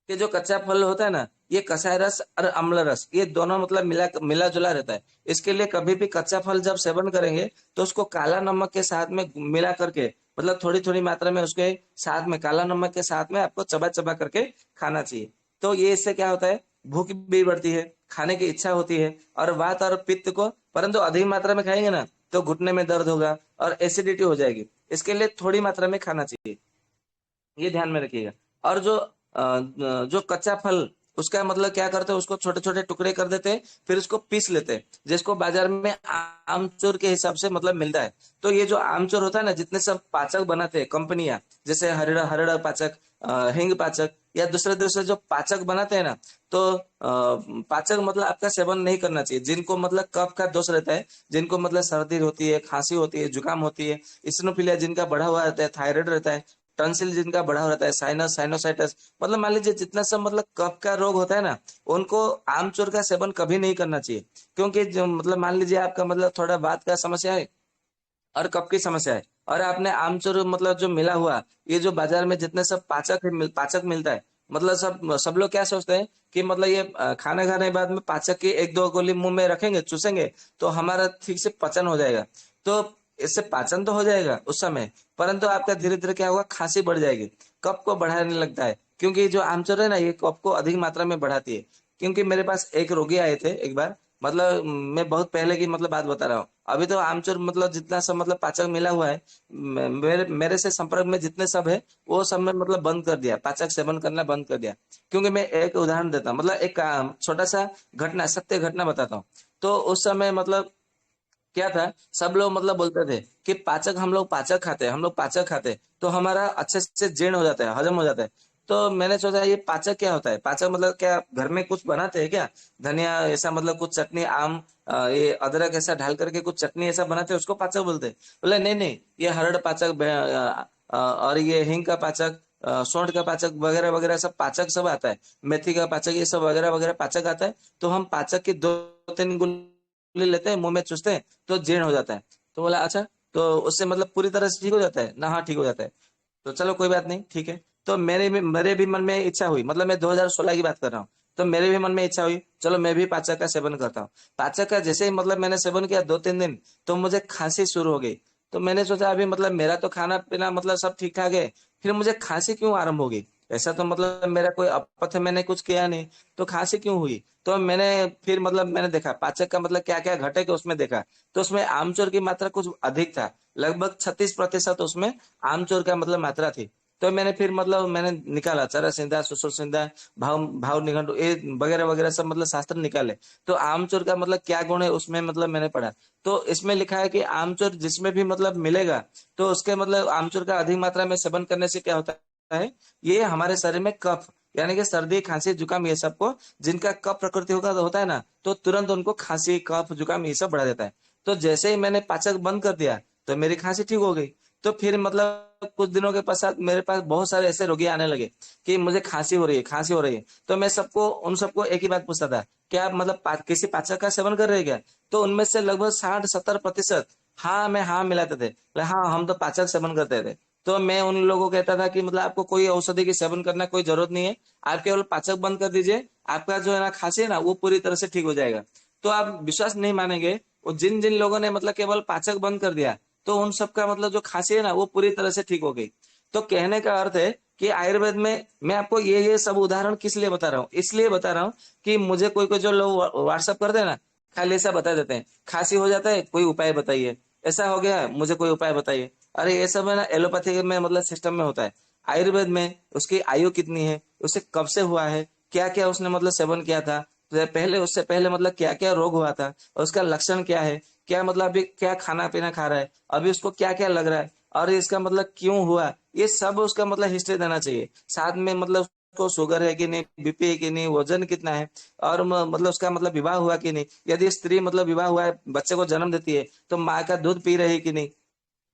कि जो कच्चा फल होता है ना, ये कसाय रस और अम्ल रस ये दोनों मतलब मिला मिला जुला रहता है। इसके लिए कभी भी कच्चा फल जब सेवन करेंगे, तो उसको काला नमक के साथ में मिला करके, मतलब थोड़ी थोड़ी मात्रा में उसके साथ में काला नमक के साथ में आपको चबा चबा करके खाना चाहिए। तो ये इससे क्या होता है, भूख भी बढ़ती है, खाने की इच्छा होती है, और वात और पित्त को, परंतु अधिक मात्रा में खाएंगे ना तो घुटने में दर्द होगा और एसिडिटी हो जाएगी। इसके लिए थोड़ी मात्रा में खाना चाहिए, ये ध्यान में रखिएगा। और जो कच्चा फल, उसका मतलब क्या करते हैं, उसको छोटे छोटे टुकड़े कर देते हैं, फिर उसको पीस लेते हैं, जिसको बाजार में आमचूर के हिसाब से मतलब मिलता है। तो ये जो आमचूर होता है ना, जितने सब पाचक बनाते हैं कंपनियां, जैसे हरड़ हरड़ पाचक, हिंग पाचक, या दूसरे दूसरे जो पाचक बनाते हैं ना, तो पाचक मतलब आपका सेवन नहीं करना चाहिए। जिनको मतलब कफ का दोष रहता है, जिनको मतलब सर्दी होती है, खांसी होती है, जुकाम होती है, इस्नोफिलिया जिनका बढ़ा हुआ रहता है, थायराइड रहता है, टंसिल जिनका बढ़ा रहता है, साइनस साइनोसाइटिस, मतलब मान लीजिए जितना सब मतलब कफ का रोग होता है ना, उनको आमचूर का सेवन कभी नहीं करना चाहिए। क्योंकि जो मतलब मान लीजिए आपका मतलब थोड़ा बात का समस्या है, और कफ की समस्या है। और आपने आमचूर मतलब जो मिला हुआ, ये जो बाजार में जितने सब पाचक मिलता है, मतलब सब सब लोग क्या सोचते हैं कि मतलब ये खाना खाने के बाद में पाचक की एक दो गोली मुंह में रखेंगे, चूसेंगे, तो हमारा ठीक से पचन हो जाएगा। तो इससे पाचन तो हो जाएगा उस समय, परंतु आपका धीरे धीरे क्या होगा, खांसी बढ़ जाएगी, कफ को बढ़ाने लगता है। क्योंकि जो आमचूर है ना, ये कफ को अधिक मात्रा में बढ़ाती है। क्योंकि मेरे पास एक रोगी आए थे एक बार, मतलब मैं बहुत पहले की मतलब बात बता रहा हूँ। अभी तो आमचूर मतलब जितना सब मतलब पाचक मिला हुआ है, मेरे मेरे से संपर्क में जितने सब है, वो सब में मतलब बंद कर दिया, पाचक सेवन करना बंद कर दिया। क्योंकि मैं एक उदाहरण देता हूँ, मतलब एक छोटा सा घटना, सत्य घटना बताता हूँ। तो उस समय मतलब क्या था, सब लोग मतलब बोलते थे कि पाचक, हम लोग पाचक खाते हैं, हम लोग पाचक खाते हैं, तो हमारा अच्छे से जीर्ण हो जाता है, हजम हो जाता है। तो मैंने सोचा ये पाचक क्या होता है, पाचक मतलब क्या घर में कुछ बनाते हैं क्या, धनिया ऐसा मतलब कुछ चटनी, आम ये अदरक ऐसा डाल करके कुछ चटनी ऐसा बनाते हैं, उसको पाचक बोलते हैं। बोले नहीं नहीं, ये हरड़ पाचक, और ये हींग का पाचक, सौंठ का पाचक वगैरह वगैरह सब पाचक सब आता है, मेथी का पाचक, ये सब वगैरह वगैरह पाचक आता है। तो हम पाचक की दो तीन गोली लेते हैं, मुंह में चूसते हैं, तो जीर्ण हो जाता है। तो बोला अच्छा, तो उससे मतलब पूरी तरह से ठीक हो जाता है ना? हाँ ठीक हो जाता है। तो चलो कोई बात नहीं, ठीक है। तो मेरे भी मन में इच्छा हुई, मतलब मैं 2016 की बात कर रहा हूँ। तो मेरे भी मन में इच्छा हुई, चलो मैं भी पाचक का सेवन करता हूँ। पाचक का जैसे ही मतलब मैंने सेवन किया 2-3 दिन, तो मुझे खांसी शुरू हो गई। तो मैंने सोचा अभी मतलब मेरा तो खाना पीना मतलब सब ठीक ठाक है, फिर मुझे खांसी क्यों आरंभ होगी? ऐसा तो मतलब मेरा कोई अपथ मैंने कुछ किया नहीं, तो खांसी क्यों हुई? तो मैंने फिर मतलब मैंने देखा पाचक का मतलब क्या क्या घटक है उसमें देखा। तो उसमें आमचूर की मात्रा कुछ अधिक था, लगभग 36% उसमें आमचूर का मतलब मात्रा थी। तो मैंने फिर मतलब मैंने निकाला चरक संहिता, सुश्रुत संहिता, भाव भाव निघंटु, ये वगैरह वगैरह सब मतलब शास्त्र निकाले। तो आमचूर का मतलब क्या गुण है उसमें मतलब मैंने पढ़ा। तो इसमें लिखा है कि आमचूर जिसमें भी मतलब मिलेगा, तो उसके मतलब आमचूर का अधिक मात्रा में सेवन करने से क्या होता है, ये हमारे शरीर में कफ, यानी कि सर्दी खांसी जुकाम ये सबको, जिनका कफ प्रकृति होता है ना, तो तुरंत उनको खांसी कफ जुकाम ये सब बढ़ा देता है। तो जैसे ही मैंने पाचक बंद कर दिया, तो मेरी खांसी ठीक हो गई। तो फिर मतलब कुछ दिनों के पश्चात मेरे पास बहुत सारे ऐसे रोगी आने लगे कि मुझे खांसी हो रही है, खांसी हो रही है। तो मैं उन सबको एक ही बात पूछता था, क्या आप मतलब किसी पाचक का सेवन कर रहे हैं क्या? तो उनमें से लगभग 60-70% हाँ में हाँ मिलाते थे, बोले, हाँ हम तो पाचक सेवन करते थे। तो मैं उन लोगों को कहता था कि मतलब आपको कोई औषधि की सेवन करना कोई जरूरत नहीं है, आप केवल पाचक बंद कर दीजिए, आपका जो है ना खांसी है ना, वो पूरी तरह से ठीक हो जाएगा। तो आप विश्वास नहीं मानेंगे, वो जिन जिन लोगों ने मतलब केवल पाचक बंद कर दिया, तो उन सबका मतलब जो खांसी है ना, वो पूरी तरह से ठीक हो गई। तो कहने का अर्थ है कि आयुर्वेद में मैं आपको ये सब उदाहरण किस लिए बता रहा हूँ, इसलिए बता रहा हूँ कि मुझे कोई कोई जो लोग व्हाट्सअप करते हैं ना, खाली ऐसा बता देते हैं, खांसी हो जाता है कोई उपाय बताइए, ऐसा हो गया मुझे कोई उपाय बताइए। अरे ये सब है ना एलोपैथी में मतलब सिस्टम में होता है। आयुर्वेद में उसकी आयु कितनी है, उसे कब से हुआ है, क्या क्या उसने मतलब सेवन किया था, तो पहले उससे पहले मतलब क्या क्या रोग हुआ था, और उसका लक्षण क्या है, क्या मतलब अभी क्या खाना पीना खा रहा है, अभी उसको क्या क्या लग रहा है, और इसका मतलब क्यों हुआ, ये सब उसका मतलब हिस्ट्री देना चाहिए। साथ में मतलब उसको शुगर है कि नहीं, बीपी है कि नहीं, वजन कितना है, और मतलब उसका मतलब विवाह हुआ कि नहीं, यदि स्त्री मतलब विवाह हुआ है, बच्चे को जन्म देती है, तो माँ का दूध पी रही है कि नहीं,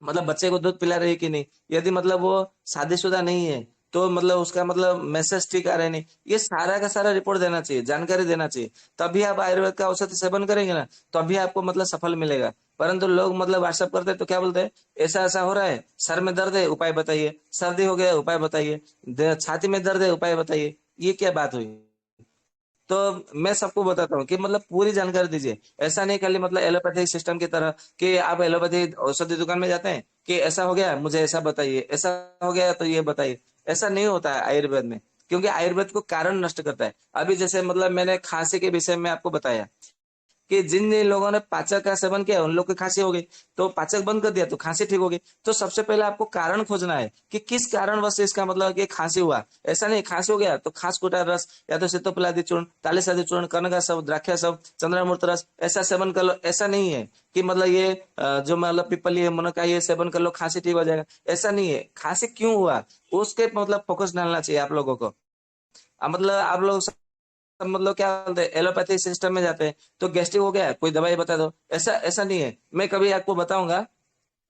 मतलब बच्चे को दूध पिला रही है कि नहीं, यदि मतलब वो शादीशुदा नहीं है, तो मतलब उसका मतलब मैसेज ठीक आ रहे नहीं, ये सारा का सारा रिपोर्ट देना चाहिए, जानकारी देना चाहिए। तभी आप आयुर्वेद का औषधि सेवन करेंगे ना, तभी आपको मतलब सफल मिलेगा। परंतु लोग मतलब व्हाट्सअप करते हैं तो क्या बोलते हैं, ऐसा ऐसा हो रहा है, सर में दर्द है उपाय बताइए, सर्दी हो गया उपाय बताइए, छाती में दर्द है उपाय बताइए, ये क्या बात हुई? तो मैं सबको बताता हूँ कि मतलब पूरी जानकारी दीजिए। ऐसा नहीं खाली मतलब एलोपैथिक सिस्टम की तरह कि आप एलोपैथी औषधि दुकान में जाते हैं कि ऐसा हो गया मुझे ऐसा बताइए, ऐसा हो गया तो ये बताइए। ऐसा नहीं होता है आयुर्वेद में, क्योंकि आयुर्वेद को कारण नष्ट करता है। अभी जैसे मतलब मैंने खांसी के विषय में आपको बताया कि जिन जिन लोगों ने पाचक का सेवन किया उन लोग की खांसी हो गई, तो पाचक बंद कर दिया तो खांसी ठीक हो गई। तो सबसे पहले आपको कारण खोजना है कि किस कारणवश इसका मतलब कि खांसी हुआ। ऐसा नहीं खांसी हो गया तो खास कुटा रस या तो सितोपलादी चूर्ण, तालिसादी चूर्ण, कनका सब, द्राक्षा सब, चंद्रामृत रस ऐसा सेवन कर लो। ऐसा नहीं है कि मतलब ये जो मतलब पिपली है, मुनक्का, ये सेवन कर लो खांसी ठीक हो जाएगा, ऐसा नहीं है। खांसी क्यों हुआ उसके मतलब फोकस डालना चाहिए आप लोगों को। मतलब आप लोग सब मतलब क्या बोलते हैं एलोपैथी सिस्टम में जाते हैं, तो गैस्ट्रिक हो गया कोई दवाई बता दो, ऐसा ऐसा नहीं है। मैं कभी आपको बताऊंगा,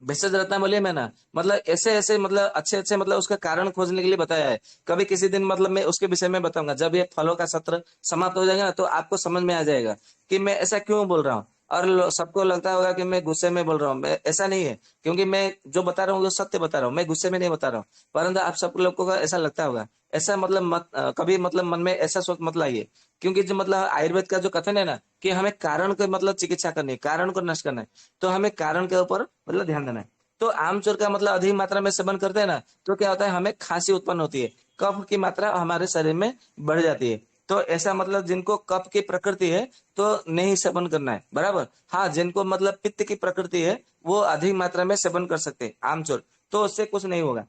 भेषज रत्ना बोलिए मैं ना, मतलब ऐसे ऐसे मतलब अच्छे अच्छे मतलब उसका कारण खोजने के लिए बताया है। कभी किसी दिन मतलब मैं उसके विषय में बताऊंगा, जब ये फलों का सत्र समाप्त हो जाएगा ना, तो आपको समझ में आ जाएगा कि मैं ऐसा क्यों बोल रहा हूँ। और सबको लगता होगा कि मैं गुस्से में बोल रहा हूँ, मैं ऐसा नहीं है, क्योंकि मैं जो बता रहा हूँ वो सत्य बता रहा हूँ, मैं गुस्से में नहीं बता रहा हूँ। परंतु आप सब लोगों को ऐसा लगता होगा, ऐसा मतलब मत कभी मतलब मन में ऐसा सोच मत लाइए। क्योंकि जो मतलब आयुर्वेद का जो कथन है ना कि हमें कारण को मतलब चिकित्सा करनी है, कारण को नष्ट करना है, तो हमें कारण के ऊपर मतलब ध्यान देना है। तो आमचूर का मतलब अधिक मात्रा में सेवन करते हैं ना, तो क्या होता है, हमें खांसी उत्पन्न होती है, कफ की मात्रा हमारे शरीर में बढ़ जाती है। तो ऐसा मतलब जिनको कफ की प्रकृति है तो नहीं सेवन करना है, बराबर। हाँ, जिनको मतलब पित्त की प्रकृति है वो अधिक मात्रा में सेवन कर सकते हैं आमचूर, तो उससे कुछ नहीं होगा।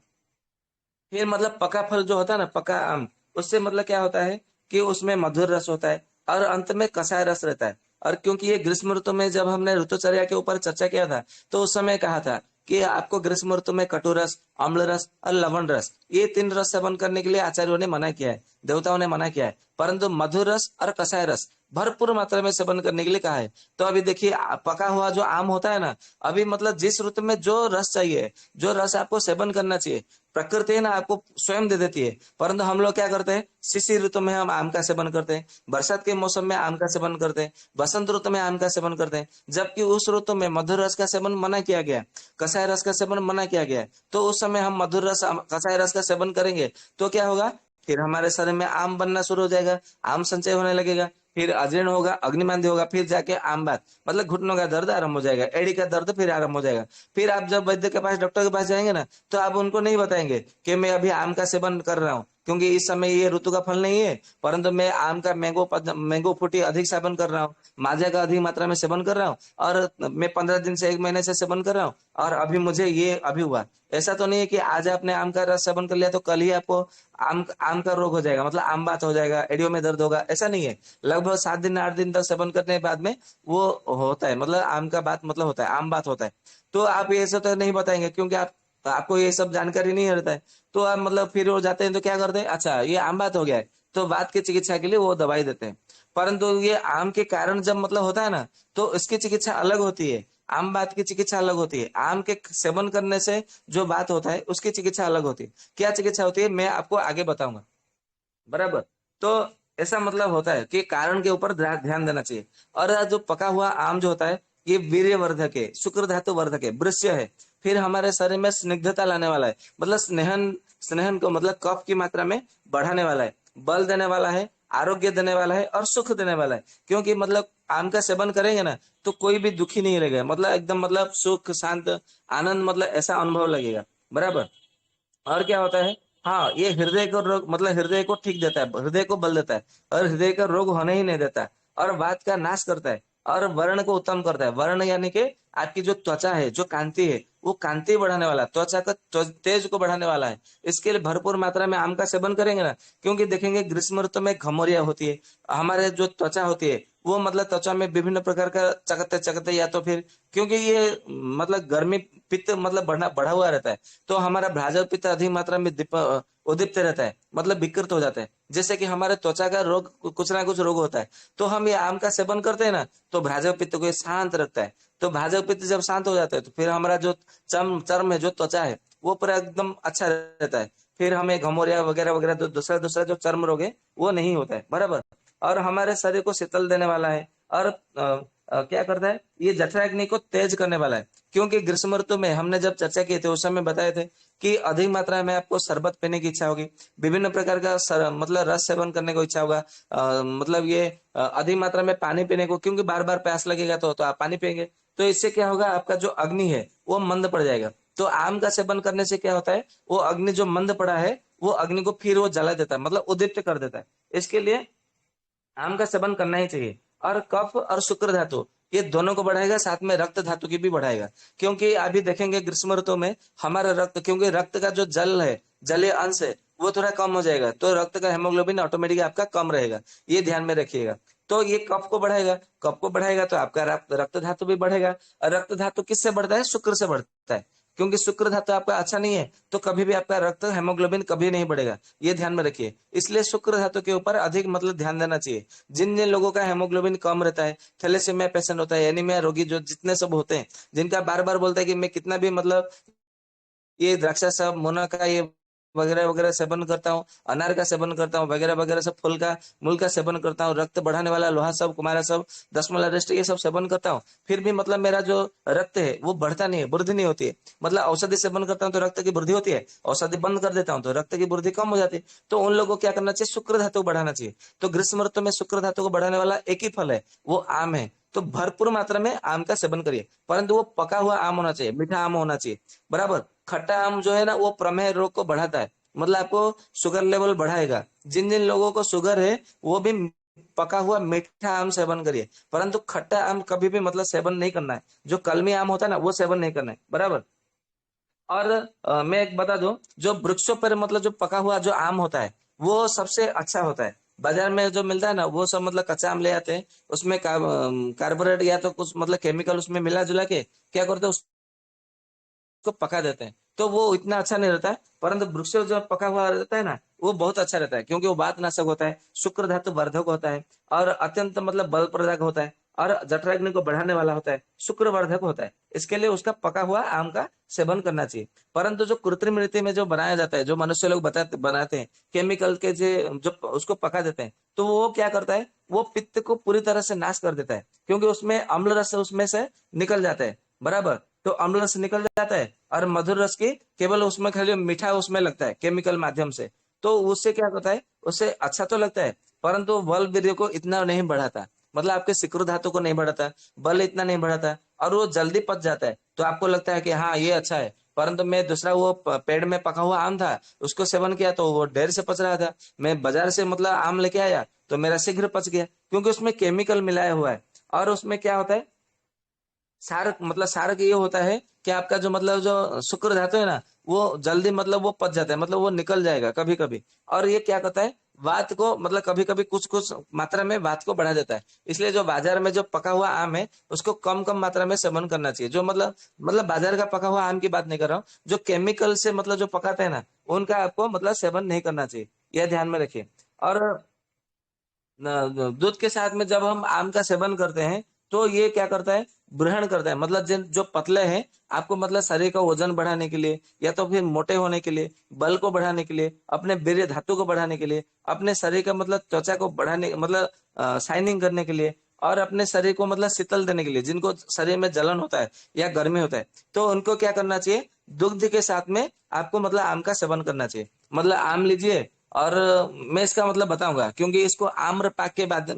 फिर मतलब पका फल जो होता है ना, पका आम, उससे मतलब क्या होता है कि उसमें मधुर रस होता है और अंत में कसाय रस रहता है। और क्योंकि ये ग्रीष्म ऋतु में जब हमने ऋतुचर्या के ऊपर चर्चा किया था, तो उस समय कहा था कि आपको ग्रीष्म ऋतु में कटु रस, अम्ल रस और लवण रस, ये तीन रस सेवन करने के लिए आचार्यों ने मना किया है, देवताओं ने मना किया है। परंतु मधुर रस और कसाय रस भरपूर मात्रा में सेवन करने के लिए कहा है। तो अभी देखिए, पका हुआ जो आम होता है ना, अभी मतलब जिस ऋतु में जो रस चाहिए, जो रस आपको सेवन करना चाहिए, प्रकृति है ना आपको स्वयं दे देती है। परंतु हम लोग क्या करते हैं, शिशिर ऋतु में हम आम का सेवन करते हैं, बरसात के मौसम में आम का सेवन करते हैं, बसंत ऋतु में आम का सेवन करते हैं, जबकि उस ऋतु में मधुर रस का सेवन मना किया गया है, कसाय रस का सेवन मना किया गया है। तो उस समय हम मधुर रस, कसाय रस का सेवन करेंगे तो क्या होगा, फिर हमारे शरीर में आम बनना शुरू हो जाएगा, आम संचय होने लगेगा, फिर अजीर्ण होगा, अग्निमांद्य होगा, फिर जाके आम बात मतलब घुटनों का दर्द आरंभ हो जाएगा, एड़ी का दर्द फिर आरंभ हो जाएगा। फिर आप जब वैद्य के पास, डॉक्टर के पास जाएंगे ना, तो आप उनको नहीं बताएंगे कि मैं अभी आम का सेवन कर रहा हूँ, क्योंकि इस समय ये ऋतु का फल नहीं है, परंतु मैं आम का मैंगो फ्रूटी अधिक सेवन कर रहा हूँ, माजा का अधिक मात्रा में सेवन कर रहा हूँ, और मैं 15 दिन से 1 महीने से सेवन कर रहा हूँ, और अभी मुझे ये अभी हुआ। ऐसा तो नहीं है कि आज आपने आम का रस सेवन कर लिया तो कल ही आपको आम आम का रोग हो जाएगा, मतलब आम बात हो जाएगा, एडियो में दर्द होगा, ऐसा नहीं है। लगभग 7 दिन 8 दिन तक सेवन करने के बाद में वो होता है, मतलब आम का बात मतलब होता है, आम बात होता है। तो आप ये सब तो नहीं बताएंगे, क्योंकि आपको ये सब जानकारी नहीं रहता है। तो आप मतलब फिर वो जाते हैं तो क्या करते हैं, अच्छा ये आम बात हो गया है, तो बात की चिकित्सा के लिए वो दवाई देते हैं। परंतु ये आम के कारण जब मतलब होता है ना, तो इसकी चिकित्सा अलग होती है, आम बात की चिकित्सा अलग होती है। आम के सेवन करने से जो बात होता है उसकी चिकित्सा अलग होती है। क्या चिकित्सा होती है मैं आपको आगे बताऊंगा, बराबर। तो ऐसा मतलब होता है कि कारण के ऊपर ध्यान देना चाहिए। और जो पका हुआ आम जो होता है, ये वीर्य वर्धक है, शुक्र धातु वर्धक है, वृष्य है, फिर हमारे शरीर में स्निग्धता लाने वाला है, मतलब स्नेहन, स्नेहन को मतलब कफ की मात्रा में बढ़ाने वाला है, बल देने वाला है, आरोग्य देने वाला है और सुख देने वाला है। क्योंकि मतलब आम का सेवन करेंगे ना तो कोई भी दुखी नहीं रहेगा, मतलब एकदम मतलब सुख शांत आनंद मतलब ऐसा अनुभव लगेगा, बराबर। और क्या होता है, हाँ ये हृदय को रोग मतलब हृदय को ठीक देता है, हृदय को बल देता है, और हृदय का रोग होने ही नहीं देता है, और वात का नाश करता है, और वर्ण को उत्तम करता है। वर्ण यानी कि आपकी जो त्वचा है, जो कांति है, वो कांति बढ़ाने वाला है, त्वचा का तेज को बढ़ाने वाला है। इसके लिए भरपूर मात्रा में आम का सेवन करेंगे ना, क्योंकि देखेंगे ग्रीष्म ऋतु में घमौरिया होती है, हमारे जो त्वचा होती है वो मतलब त्वचा में विभिन्न प्रकार का चकत्ते चकत्ते, या तो फिर क्योंकि ये मतलब गर्मी पित्त मतलब बढ़ा हुआ रहता है, तो हमारा भ्राजव पित्त अधिक मात्रा में उद्दीप्त रहता है, मतलब विकृत हो जाता है। जैसे कि हमारे त्वचा का रोग, कुछ ना कुछ रोग होता है, तो हम ये आम का सेवन करते हैं ना, तो भ्राजव पित्त को ये शांत रखता है। तो भ्राजव पित्त जब शांत हो जाता है तो फिर हमारा जो चर्म चर्म है, जो त्वचा है, वो पूरा एकदम अच्छा रहता है। फिर हमें घमौरिया वगैरह वगैरह जो दूसरा दूसरा जो चर्म रोग है वो नहीं होता है, बराबर। और हमारे शरीर को शीतल देने वाला है, और क्या करता है, ये जठराग्नि को तेज करने वाला है। क्योंकि ग्रीष्म ऋतु में हमने जब चर्चा की थी उस समय बताए थे कि अधिक मात्रा में आपको शरबत पीने की इच्छा होगी, विभिन्न प्रकार का मतलब रस सेवन करने को इच्छा होगा, मतलब ये अधिक मात्रा में पानी पीने को, क्योंकि बार बार प्यास लगेगा तो आप पानी पिएंगे, तो इससे क्या होगा, आपका जो अग्नि है वो मंद पड़ जाएगा। तो आम का सेवन करने से क्या होता है, वो अग्नि जो मंद पड़ा है वो अग्नि को फिर वो जला देता है, मतलब उद्दीप्त कर देता है। इसके लिए आम का सेवन करना ही चाहिए। और कफ और शुक्र धातु, ये दोनों को बढ़ाएगा, साथ में रक्त धातु की भी बढ़ाएगा। क्योंकि अभी देखेंगे ग्रीष्म ऋतु में हमारा रक्त, क्योंकि रक्त का जो जल है, जलीय अंश है, वो थोड़ा कम हो जाएगा, तो रक्त का हेमोग्लोबिन ऑटोमेटिक आपका कम रहेगा, ये ध्यान में रखिएगा। तो ये कफ को बढ़ाएगा, कफ को बढ़ाएगा तो आपका रक्त धातु भी बढ़ेगा। और रक्त धातु किससे बढ़ता है, शुक्र से बढ़ता है। क्योंकि शुक्र धातु आपका अच्छा नहीं है तो कभी भी आपका रक्त हेमोग्लोबिन कभी नहीं बढ़ेगा, ये ध्यान में रखिए। इसलिए शुक्र धातु के ऊपर अधिक मतलब ध्यान देना चाहिए। जिन जिन लोगों का हेमोग्लोबिन कम रहता है, थैलेसीमिया पेशेंट होता है, एनीमिया रोगी, जो जितने सब होते हैं, जिनका बार बार बोलता है कि मैं कितना भी मतलब ये द्राक्षा सब मोना का ये वगैरह वगैरह सेवन करता हूँ, अनार का सेवन करता हूँ, वगैरह वगैरह सब, फूल का मूल का सेवन करता हूँ, रक्त बढ़ाने वाला लोहा सब, कुमारा सब, दशमलव रेस्ट, ये सब सेवन करता हूँ, फिर भी मतलब मेरा जो रक्त है वो बढ़ता नहीं है, वृद्धि नहीं होती है। मतलब औषधि सेवन करता हूँ तो रक्त की वृद्धि होती है, औषधि बंद कर देता हूँ तो रक्त की वृद्धि कम हो जाती है। तो उन लोगों को क्या करना चाहिए, शुक्र धातु को बढ़ाना चाहिए। तो ग्रीष्म ऋतु में शुक्र धातु को बढ़ाने वाला एक ही फल है, वो आम है। तो भरपूर मात्रा में आम का सेवन करिए, परंतु वो पका हुआ आम होना चाहिए, मीठा आम होना चाहिए। बराबर। खट्टा आम जो है ना वो प्रमेह रोग को बढ़ाता है, मतलब आपको शुगर लेवल बढ़ाएगा। जिन जिन लोगों को शुगर है वो भी पका हुआ मीठा आम सेवन करिए, परंतु खट्टा आम कभी भी मतलब सेवन नहीं करना है। जो कलमी आम होता है ना वो सेवन नहीं करना है। बराबर। और मैं एक बता दूं, जो वृक्षों पर मतलब जो पका हुआ जो आम होता है वो सबसे अच्छा होता है। बाजार में जो मिलता है ना वो सब मतलब कच्चा आम ले आते हैं, उसमें कार्बोरेट या तो कुछ मतलब केमिकल उसमें मिला जुला के क्या करते हैं, को पका देते हैं, तो वो इतना अच्छा नहीं रहता है। परंतु वृक्ष जो पका हुआ रहता है ना वो बहुत अच्छा रहता है, क्योंकि वो वातनाशक होता है, शुक्र धातु वर्धक होता है, और अत्यंत मतलब बल प्रदायक होता है, और जठराग्नि को बढ़ाने वाला होता है, शुक्र वर्धक होता है। इसके लिए उसका पका हुआ आम का सेवन करना चाहिए। परंतु जो कृत्रिम रीति में जो बनाया जाता है, जो मनुष्य लोग बताते बनाते हैं केमिकल के जो उसको पका देते हैं, तो वो क्या करता है, वो पित्त को पूरी तरह से नाश कर देता है, क्योंकि उसमें अम्ल रस उसमें से निकल जाता है। बराबर। तो अम्ल रस निकल जाता है, और मधुर रस की केवल उसमें खाली मीठा उसमें लगता है केमिकल माध्यम से। तो उससे क्या होता है, उससे अच्छा तो लगता है, परंतु बल वीर्य को इतना नहीं बढ़ाता, मतलब आपके सिकुड़ धातु को नहीं बढ़ाता, बल इतना नहीं बढ़ाता, और वो जल्दी पच जाता है। तो आपको लगता है कि हाँ ये अच्छा है, परंतु मैं दूसरा वो पेड़ में पका हुआ आम था उसको सेवन किया तो वो देर से पच रहा था। मैं बाजार से मतलब आम लेके आया तो मेरा शीघ्र पच गया, क्योंकि उसमें केमिकल मिलाया हुआ है। और उसमें क्या होता है, सारक, मतलब सारक ये होता है कि आपका जो मतलब जो शुक्र धातु है ना वो जल्दी मतलब वो पच जाता है, मतलब वो निकल जाएगा कभी कभी। और ये क्या करता है, वात को मतलब कभी कभी कुछ कुछ मात्रा में वात को बढ़ा देता है। इसलिए जो बाजार में जो पका हुआ आम है उसको कम कम मात्रा में सेवन करना चाहिए। जो मतलब बाजार का पका हुआ आम की बात नहीं कर रहा हूँ, जो केमिकल से मतलब जो पकाते हैं ना उनका आपको मतलब सेवन नहीं करना चाहिए, यह ध्यान में रखिए। और दूध के साथ में जब हम आम का सेवन करते हैं तो ये क्या करता है, ग्रहण करता है, मतलब जिन जो पतले हैं आपको मतलब शरीर का वजन बढ़ाने के लिए, या तो फिर मोटे होने के लिए, बल को बढ़ाने के लिए, अपने वीर्य धातु को बढ़ाने के लिए, अपने शरीर का मतलब त्वचा को बढ़ाने मतलब शाइनिंग करने के लिए, और अपने शरीर को मतलब शीतल देने के लिए, जिनको शरीर में जलन होता है या गर्मी होता है तो उनको क्या करना चाहिए, दुग्ध के साथ में आपको मतलब आम का सेवन करना चाहिए। मतलब आम लीजिए, और मैं इसका मतलब बताऊंगा, क्योंकि इसको आम्रपाक के बाद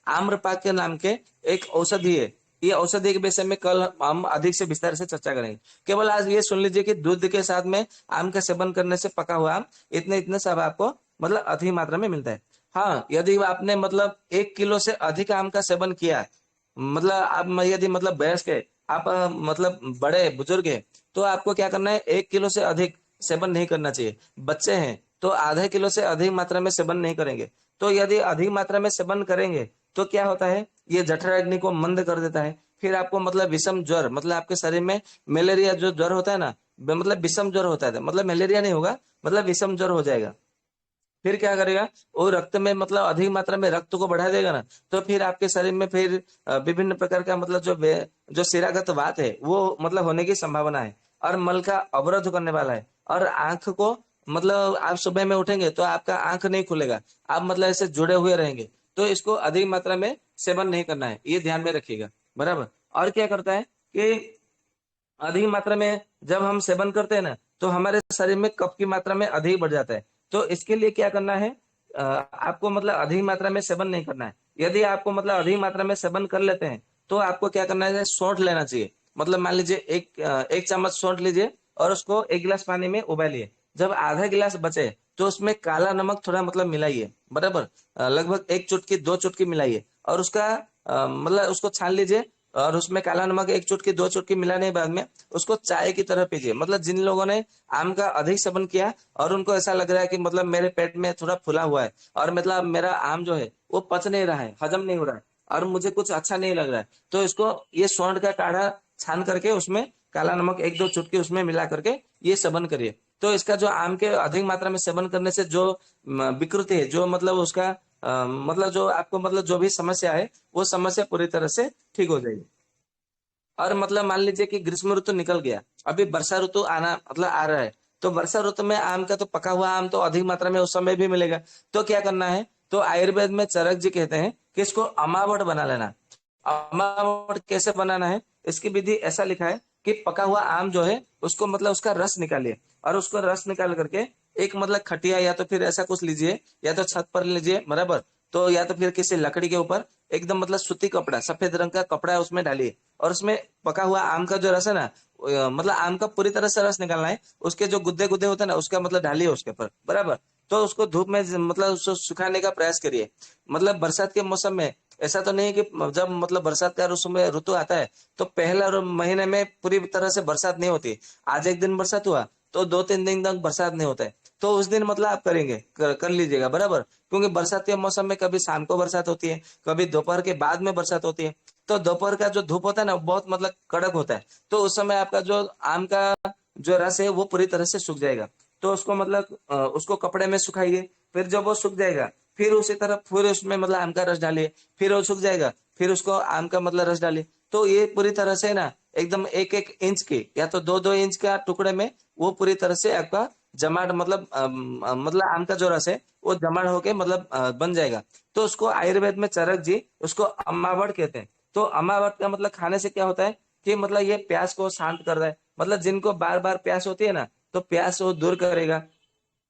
आम्रपाक के नाम के एक औषधि है। ये औषधि के विषय में कल हम अधिक से विस्तार से चर्चा करेंगे। केवल आज ये सुन लीजिए कि दूध के साथ में आम का सेवन करने से पका हुआ आम इतने इतने सब आपको मतलब अधिक मात्रा में मिलता है। हाँ, यदि आपने मतलब 1 किलो से अधिक आम का सेवन किया, मतलब आप यदि मतलब वयस्क है, आप मतलब बड़े बुजुर्ग है, तो आपको क्या करना है, 1 किलो से अधिक सेवन नहीं करना चाहिए। बच्चे हैं तो आधे किलो से अधिक मात्रा में सेवन नहीं करेंगे। तो यदि अधिक मात्रा में सेवन करेंगे तो क्या होता है, ये जठराग्नि को मंद कर देता है। फिर आपको मतलब विषम ज्वर, मतलब आपके शरीर में मलेरिया जो ज्वर होता है ना, मतलब विषम ज्वर होता है, मतलब मलेरिया नहीं होगा, मतलब विषम ज्वर हो जाएगा। फिर क्या करेगा, वो रक्त में मतलब अधिक मात्रा में रक्त को बढ़ा देगा ना, तो फिर आपके शरीर में फिर विभिन्न प्रकार का मतलब जो शिरागत वात है वो मतलब होने की संभावना है, और मल का अवरोध करने वाला है। और आंख को मतलब आप सुबह में उठेंगे तो आपका आंख नहीं खुलेगा, आप मतलब ऐसे जुड़े हुए रहेंगे। तो इसको अधिक मात्रा में सेवन नहीं करना है, ये ध्यान में रखिएगा। बराबर। और क्या करता है कि अधिक मात्रा में जब हम सेवन करते हैं ना तो हमारे शरीर में कफ की मात्रा में अधिक बढ़ जाता है। तो इसके लिए क्या करना है, आपको मतलब अधिक मात्रा में सेवन नहीं करना है। यदि आपको मतलब अधिक मात्रा में सेवन कर लेते हैं तो आपको क्या करना है, सौंठ लेना चाहिए। मतलब मान लीजिए एक चम्मच सौंठ लीजिए, और उसको 1 गिलास पानी में उबालिए। जब आधा गिलास बचे तो उसमें काला नमक थोड़ा मतलब मिलाइए। बराबर। लगभग 1 चुटकी 2 चुटकी मिलाइए, और उसका मतलब उसको छान लीजिए, और उसमें काला नमक 1 चुटकी 2 चुटकी मिलाने के बाद में उसको चाय की तरह पीजिए। मतलब जिन लोगों ने आम का अधिक सेवन किया और उनको ऐसा लग रहा है कि मतलब मेरे पेट में थोड़ा फूला हुआ है, और मतलब मेरा आम जो है वो पच नहीं रहा है, हजम नहीं हो रहा है, और मुझे कुछ अच्छा नहीं लग रहा है, तो इसको ये सौंठ का काढ़ा छान करके उसमें काला नमक 1-2 चुटकी उसमें मिला करके ये सेवन करिए। तो इसका जो आम के अधिक मात्रा में सेवन करने से जो विकृति है, जो मतलब उसका मतलब जो आपको मतलब जो भी समस्या है वो समस्या पूरी तरह से ठीक हो जाएगी। और मतलब मान लीजिए कि ग्रीष्म ऋतु निकल गया, अभी वर्षा ऋतु आना मतलब आ रहा है, तो वर्षा ऋतु में आम का तो पका हुआ आम तो अधिक मात्रा में उस समय भी मिलेगा। तो क्या करना है, तो आयुर्वेद में चरक जी कहते हैं कि इसको अमावट बना लेना। अमावट कैसे बनाना है, इसकी विधि ऐसा लिखा है कि पका हुआ आम जो है उसको मतलब उसका रस निकालिए, और उसको रस निकाल करके एक मतलब खटिया या तो फिर ऐसा कुछ लीजिए, या तो छत पर लीजिए, बराबर। तो या तो फिर किसी लकड़ी के ऊपर एकदम मतलब सूती कपड़ा, सफेद रंग का कपड़ा है उसमें डालिए, और उसमें पका हुआ आम का जो रस है ना, मतलब आम का पूरी तरह से रस निकालना है, उसके जो गुद्दे गुद्दे होते हैं ना उसका मतलब डालिए उसके ऊपर, बराबर। तो उसको धूप में मतलब उसको सुखाने का प्रयास करिए। मतलब बरसात के मौसम में ऐसा तो नहीं कि जब मतलब बरसात का ऋतु आता है तो पहला महीने में पूरी तरह से बरसात नहीं होती। आज एक दिन बरसात हुआ तो 2-3 दिन तक बरसात नहीं होता है, तो उस दिन मतलब आप करेंगे, कर लीजिएगा, बराबर। क्योंकि बरसात के मौसम में कभी शाम को बरसात होती है, कभी दोपहर के बाद में बरसात होती है। तो दोपहर का जो धूप होता है ना बहुत मतलब कड़क होता है, तो उस समय आपका जो आम का जो रस है वो पूरी तरह से सूख जाएगा। तो उसको मतलब उसको कपड़े में सुखाइए, फिर जब वो सूख जाएगा फिर उसी तरह फिर उसमें मतलब आम का रस डालिए, फिर वो सूख जाएगा फिर उसको आम का मतलब रस डालिए। तो ये पूरी तरह से ना एकदम 1-1 इंच की या तो 2-2 इंच का टुकड़े में वो पूरी तरह से आपका जमाट मतलब मतलब आम का जो रस है वो जमाट होके मतलब बन जाएगा। तो उसको आयुर्वेद में चरक जी उसको अमावट कहते हैं। तो अमावट का मतलब खाने से क्या होता है कि मतलब ये प्यास को शांत कर रहा है, मतलब जिनको बार बार प्यास होती है ना तो प्यास वो दूर करेगा।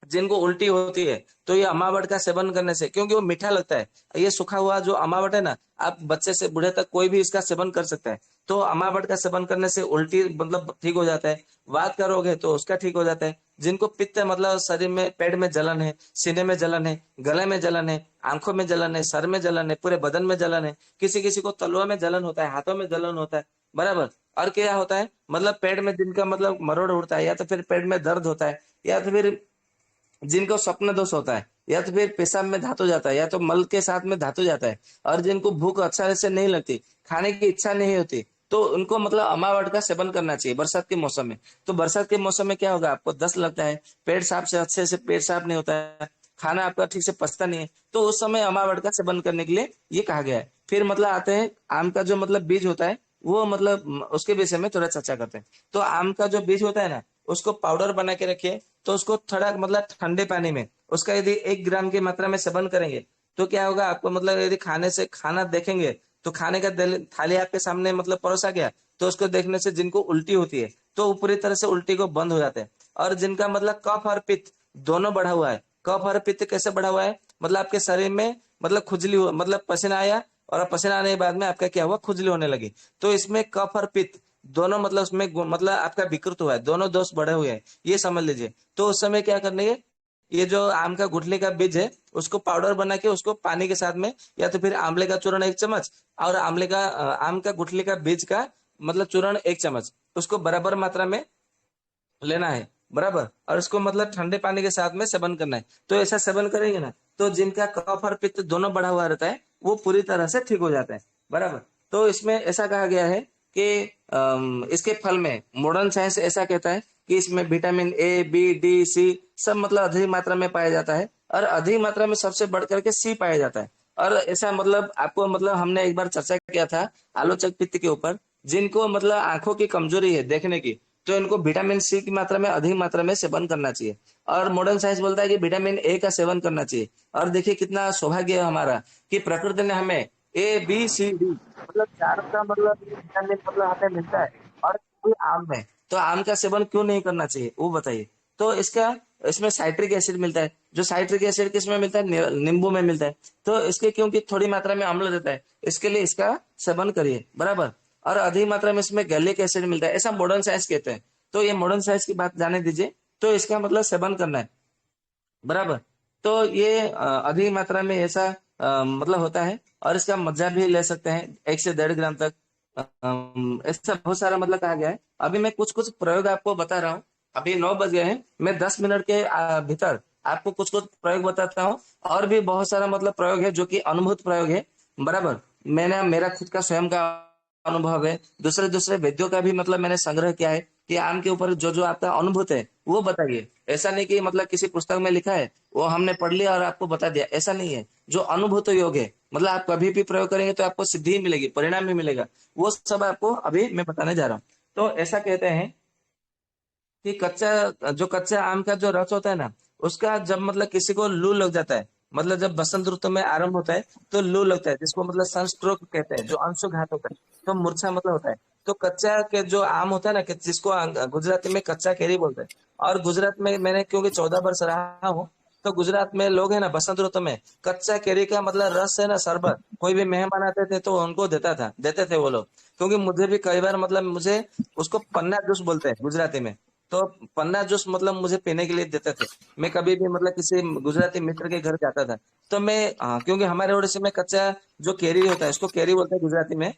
जिनको उल्टी होती है तो ये अमावट का सेवन करने से, क्योंकि वो मीठा लगता है, ये सूखा हुआ जो अमावट है ना, आप बच्चे से बूढ़े तक कोई भी इसका सेवन कर सकता है। तो अमावट का सेवन करने से उल्टी मतलब ठीक हो जाता है, वात का रोग है तो उसका ठीक हो जाता है, जिनको पित्त है मतलब शरीर में पेट में जलन है, सीने में जलन है, गले में जलन है, आंखों में जलन है, सर में जलन है, पूरे बदन में जलन है, किसी किसी को तलवा में जलन होता है, हाथों में जलन होता है, बराबर। और क्या होता है मतलब पेट में जिनका मतलब मरोड़ उड़ता है, या तो फिर पेट में दर्द होता है, या तो फिर जिनको स्वप्न दोष होता है, या तो फिर पेशाब में धातु जाता है, या तो मल के साथ में धातु जाता है, और जिनको भूख अच्छा से नहीं लगती, खाने की इच्छा नहीं होती, तो उनको मतलब अमावट का सेवन करना चाहिए बरसात के मौसम में। तो बरसात के मौसम में क्या होगा, आपको दस्त लगता है, पेट साफ से अच्छे से पेट साफ नहीं होता है, खाना आपका ठीक से पचता नहीं है, तो उस समय अमावट का सेवन करने के लिए ये कहा गया है। फिर मतलब आते हैं आम का जो मतलब बीज होता है, वो मतलब उसके विषय में थोड़ा चर्चा करते हैं। तो आम का जो बीज होता है ना उसको पाउडर बना के रखिए, तो उसको थोड़ा मतलब ठंडे पानी में उसका यदि 1 ग्राम की मात्रा में सेवन करेंगे तो क्या होगा आपको, मतलब यदि खाने से खाना देखेंगे तो खाने का थाली आपके सामने मतलब परोसा गया, तो उसको देखने से जिनको उल्टी होती है तो वो पूरी तरह से उल्टी को बंद हो जाते हैं। और जिनका मतलब कफ और पित्त दोनों बढ़ा हुआ है, कफ और पित्त कैसे बढ़ा हुआ है, मतलब आपके शरीर में मतलब खुजली हुआ, मतलब पसीना आया, और पसीना आने के बाद में आपका क्या हुआ, खुजली होने लगी। तो इसमें कफ और पित्त दोनों मतलब उसमें मतलब आपका विकृत हुआ है, दोनों दोष बढ़े हुए हैं, ये समझ लीजिए। तो उस समय क्या करना है, ये जो आम का गुठली का बीज है उसको पाउडर बना के उसको पानी के साथ में, या तो फिर आंवले का चूर्ण 1 चम्मच, और आंवले का आम का गुठली का बीज का मतलब चूर्ण 1 चम्मच, उसको बराबर मात्रा में लेना है, बराबर। और इसको मतलब ठंडे पानी के साथ में सेवन करना है। तो ऐसा सेवन करेंगे ना तो जिनका कफ और पित्त दोनों बढ़ा हुआ रहता है वो पूरी तरह से ठीक हो जाता है, बराबर। तो इसमें ऐसा कहा गया है कि इसके फल में मॉडर्न साइंस ऐसा कहता है कि इसमें vitamin A B D C सब मतलब अधिक मात्रा में पाया जाता है, और अधिक मात्रा में सबसे बढ़ करके सी पाया जाता है। और ऐसा मतलब आपको मतलब हमने एक बार चर्चा किया था आलोचक पित्त के ऊपर, जिनको मतलब आंखों की कमजोरी है देखने की, तो इनको विटामिन सी की मात्रा में अधिक मात्रा में सेवन करना चाहिए। और मॉडर्न साइंस बोलता है कि विटामिन ए का सेवन करना चाहिए। और देखिए कितना सौभाग्य है हमारा कि प्रकृति ने हमें A B C D मतलब 4 का मतलब विटामिन मतलब हमें मिलता है, और कोई आम में, तो आम का सेवन क्यों नहीं करना चाहिए वो बताइए। तो इसका इसमें साइट्रिक एसिड मिलता है, जो साइट्रिक एसिड किसमें मिलता है, नींबू में मिलता है। तो इसके क्योंकि थोड़ी मात्रा में अम्ल रहता है, इसके लिए इसका सेवन करिए, बराबर। और अधिक मात्रा में इसमें गैलिक एसिड मिलता है, ऐसा मॉडर्न साइंस कहते हैं। तो ये मॉडर्न साइंस की बात जाने दीजिए, तो इसका मतलब सेवन करना है, बराबर। तो ये अधिक मात्रा में ऐसा मतलब होता है, और इसका मज्जा भी ले सकते हैं 1 से 1.5 ग्राम तक। ऐसा बहुत सारा मतलब कहा गया है। अभी मैं कुछ कुछ प्रयोग आपको बता रहा हूँ। अभी 9 बज गए हैं, मैं 10 मिनट के भीतर आपको कुछ कुछ प्रयोग बताता हूँ। और भी बहुत सारा मतलब प्रयोग है जो कि अनुभूत प्रयोग है, बराबर। मैंने मेरा खुद का स्वयं का अनुभव है, दूसरे दूसरे वेद्यों का भी मतलब मैंने संग्रह किया है कि आम के ऊपर जो जो आपका अनुभूत है वो बताइए। ऐसा नहीं कि मतलब किसी पुस्तक में लिखा है वो हमने पढ़ लिया और आपको बता दिया, ऐसा नहीं है। जो अनुभूत योग है मतलब आप कभी भी प्रयोग करेंगे तो आपको सिद्धि ही मिलेगी, परिणाम भी मिलेगा, वो सब आपको अभी मैं बताने जा रहा हूँ। तो ऐसा कहते हैं कि कच्चा आम का जो रस होता है ना, उसका जब मतलब किसी को लू लग जाता है, मतलब जब बसंत ऋतु में आरंभ होता है तो लू लगता है, जिसको मतलब सनस्ट्रोक कहते हैं, जो अंशुघात होता है, तो मूर्छा मतलब होता है। तो कच्चा के जो आम होता है ना, कि जिसको गुजराती में कच्चा केरी बोलते हैं। और गुजरात में मैंने क्योंकि 14 वर्ष रहा हूँ, तो गुजरात में लोग है ना बसंत ऋतु में कच्चा केरी का मतलब रस है ना, शरबत, कोई भी मेहमान आते थे तो उनको देते थे वो लोग। क्योंकि मुझे भी कई बार मतलब मुझे उसको पन्ना जूस बोलते हैं गुजराती में। तो पन्ना जूस मतलब मुझे पीने के लिए देते थे। मैं कभी भी मतलब किसी गुजराती मित्र के घर जाता था, तो मैं, हाँ, क्योंकि हमारे ओडिशा में कच्चा जो केरी होता है उसको केरी बोलते हैं गुजराती में।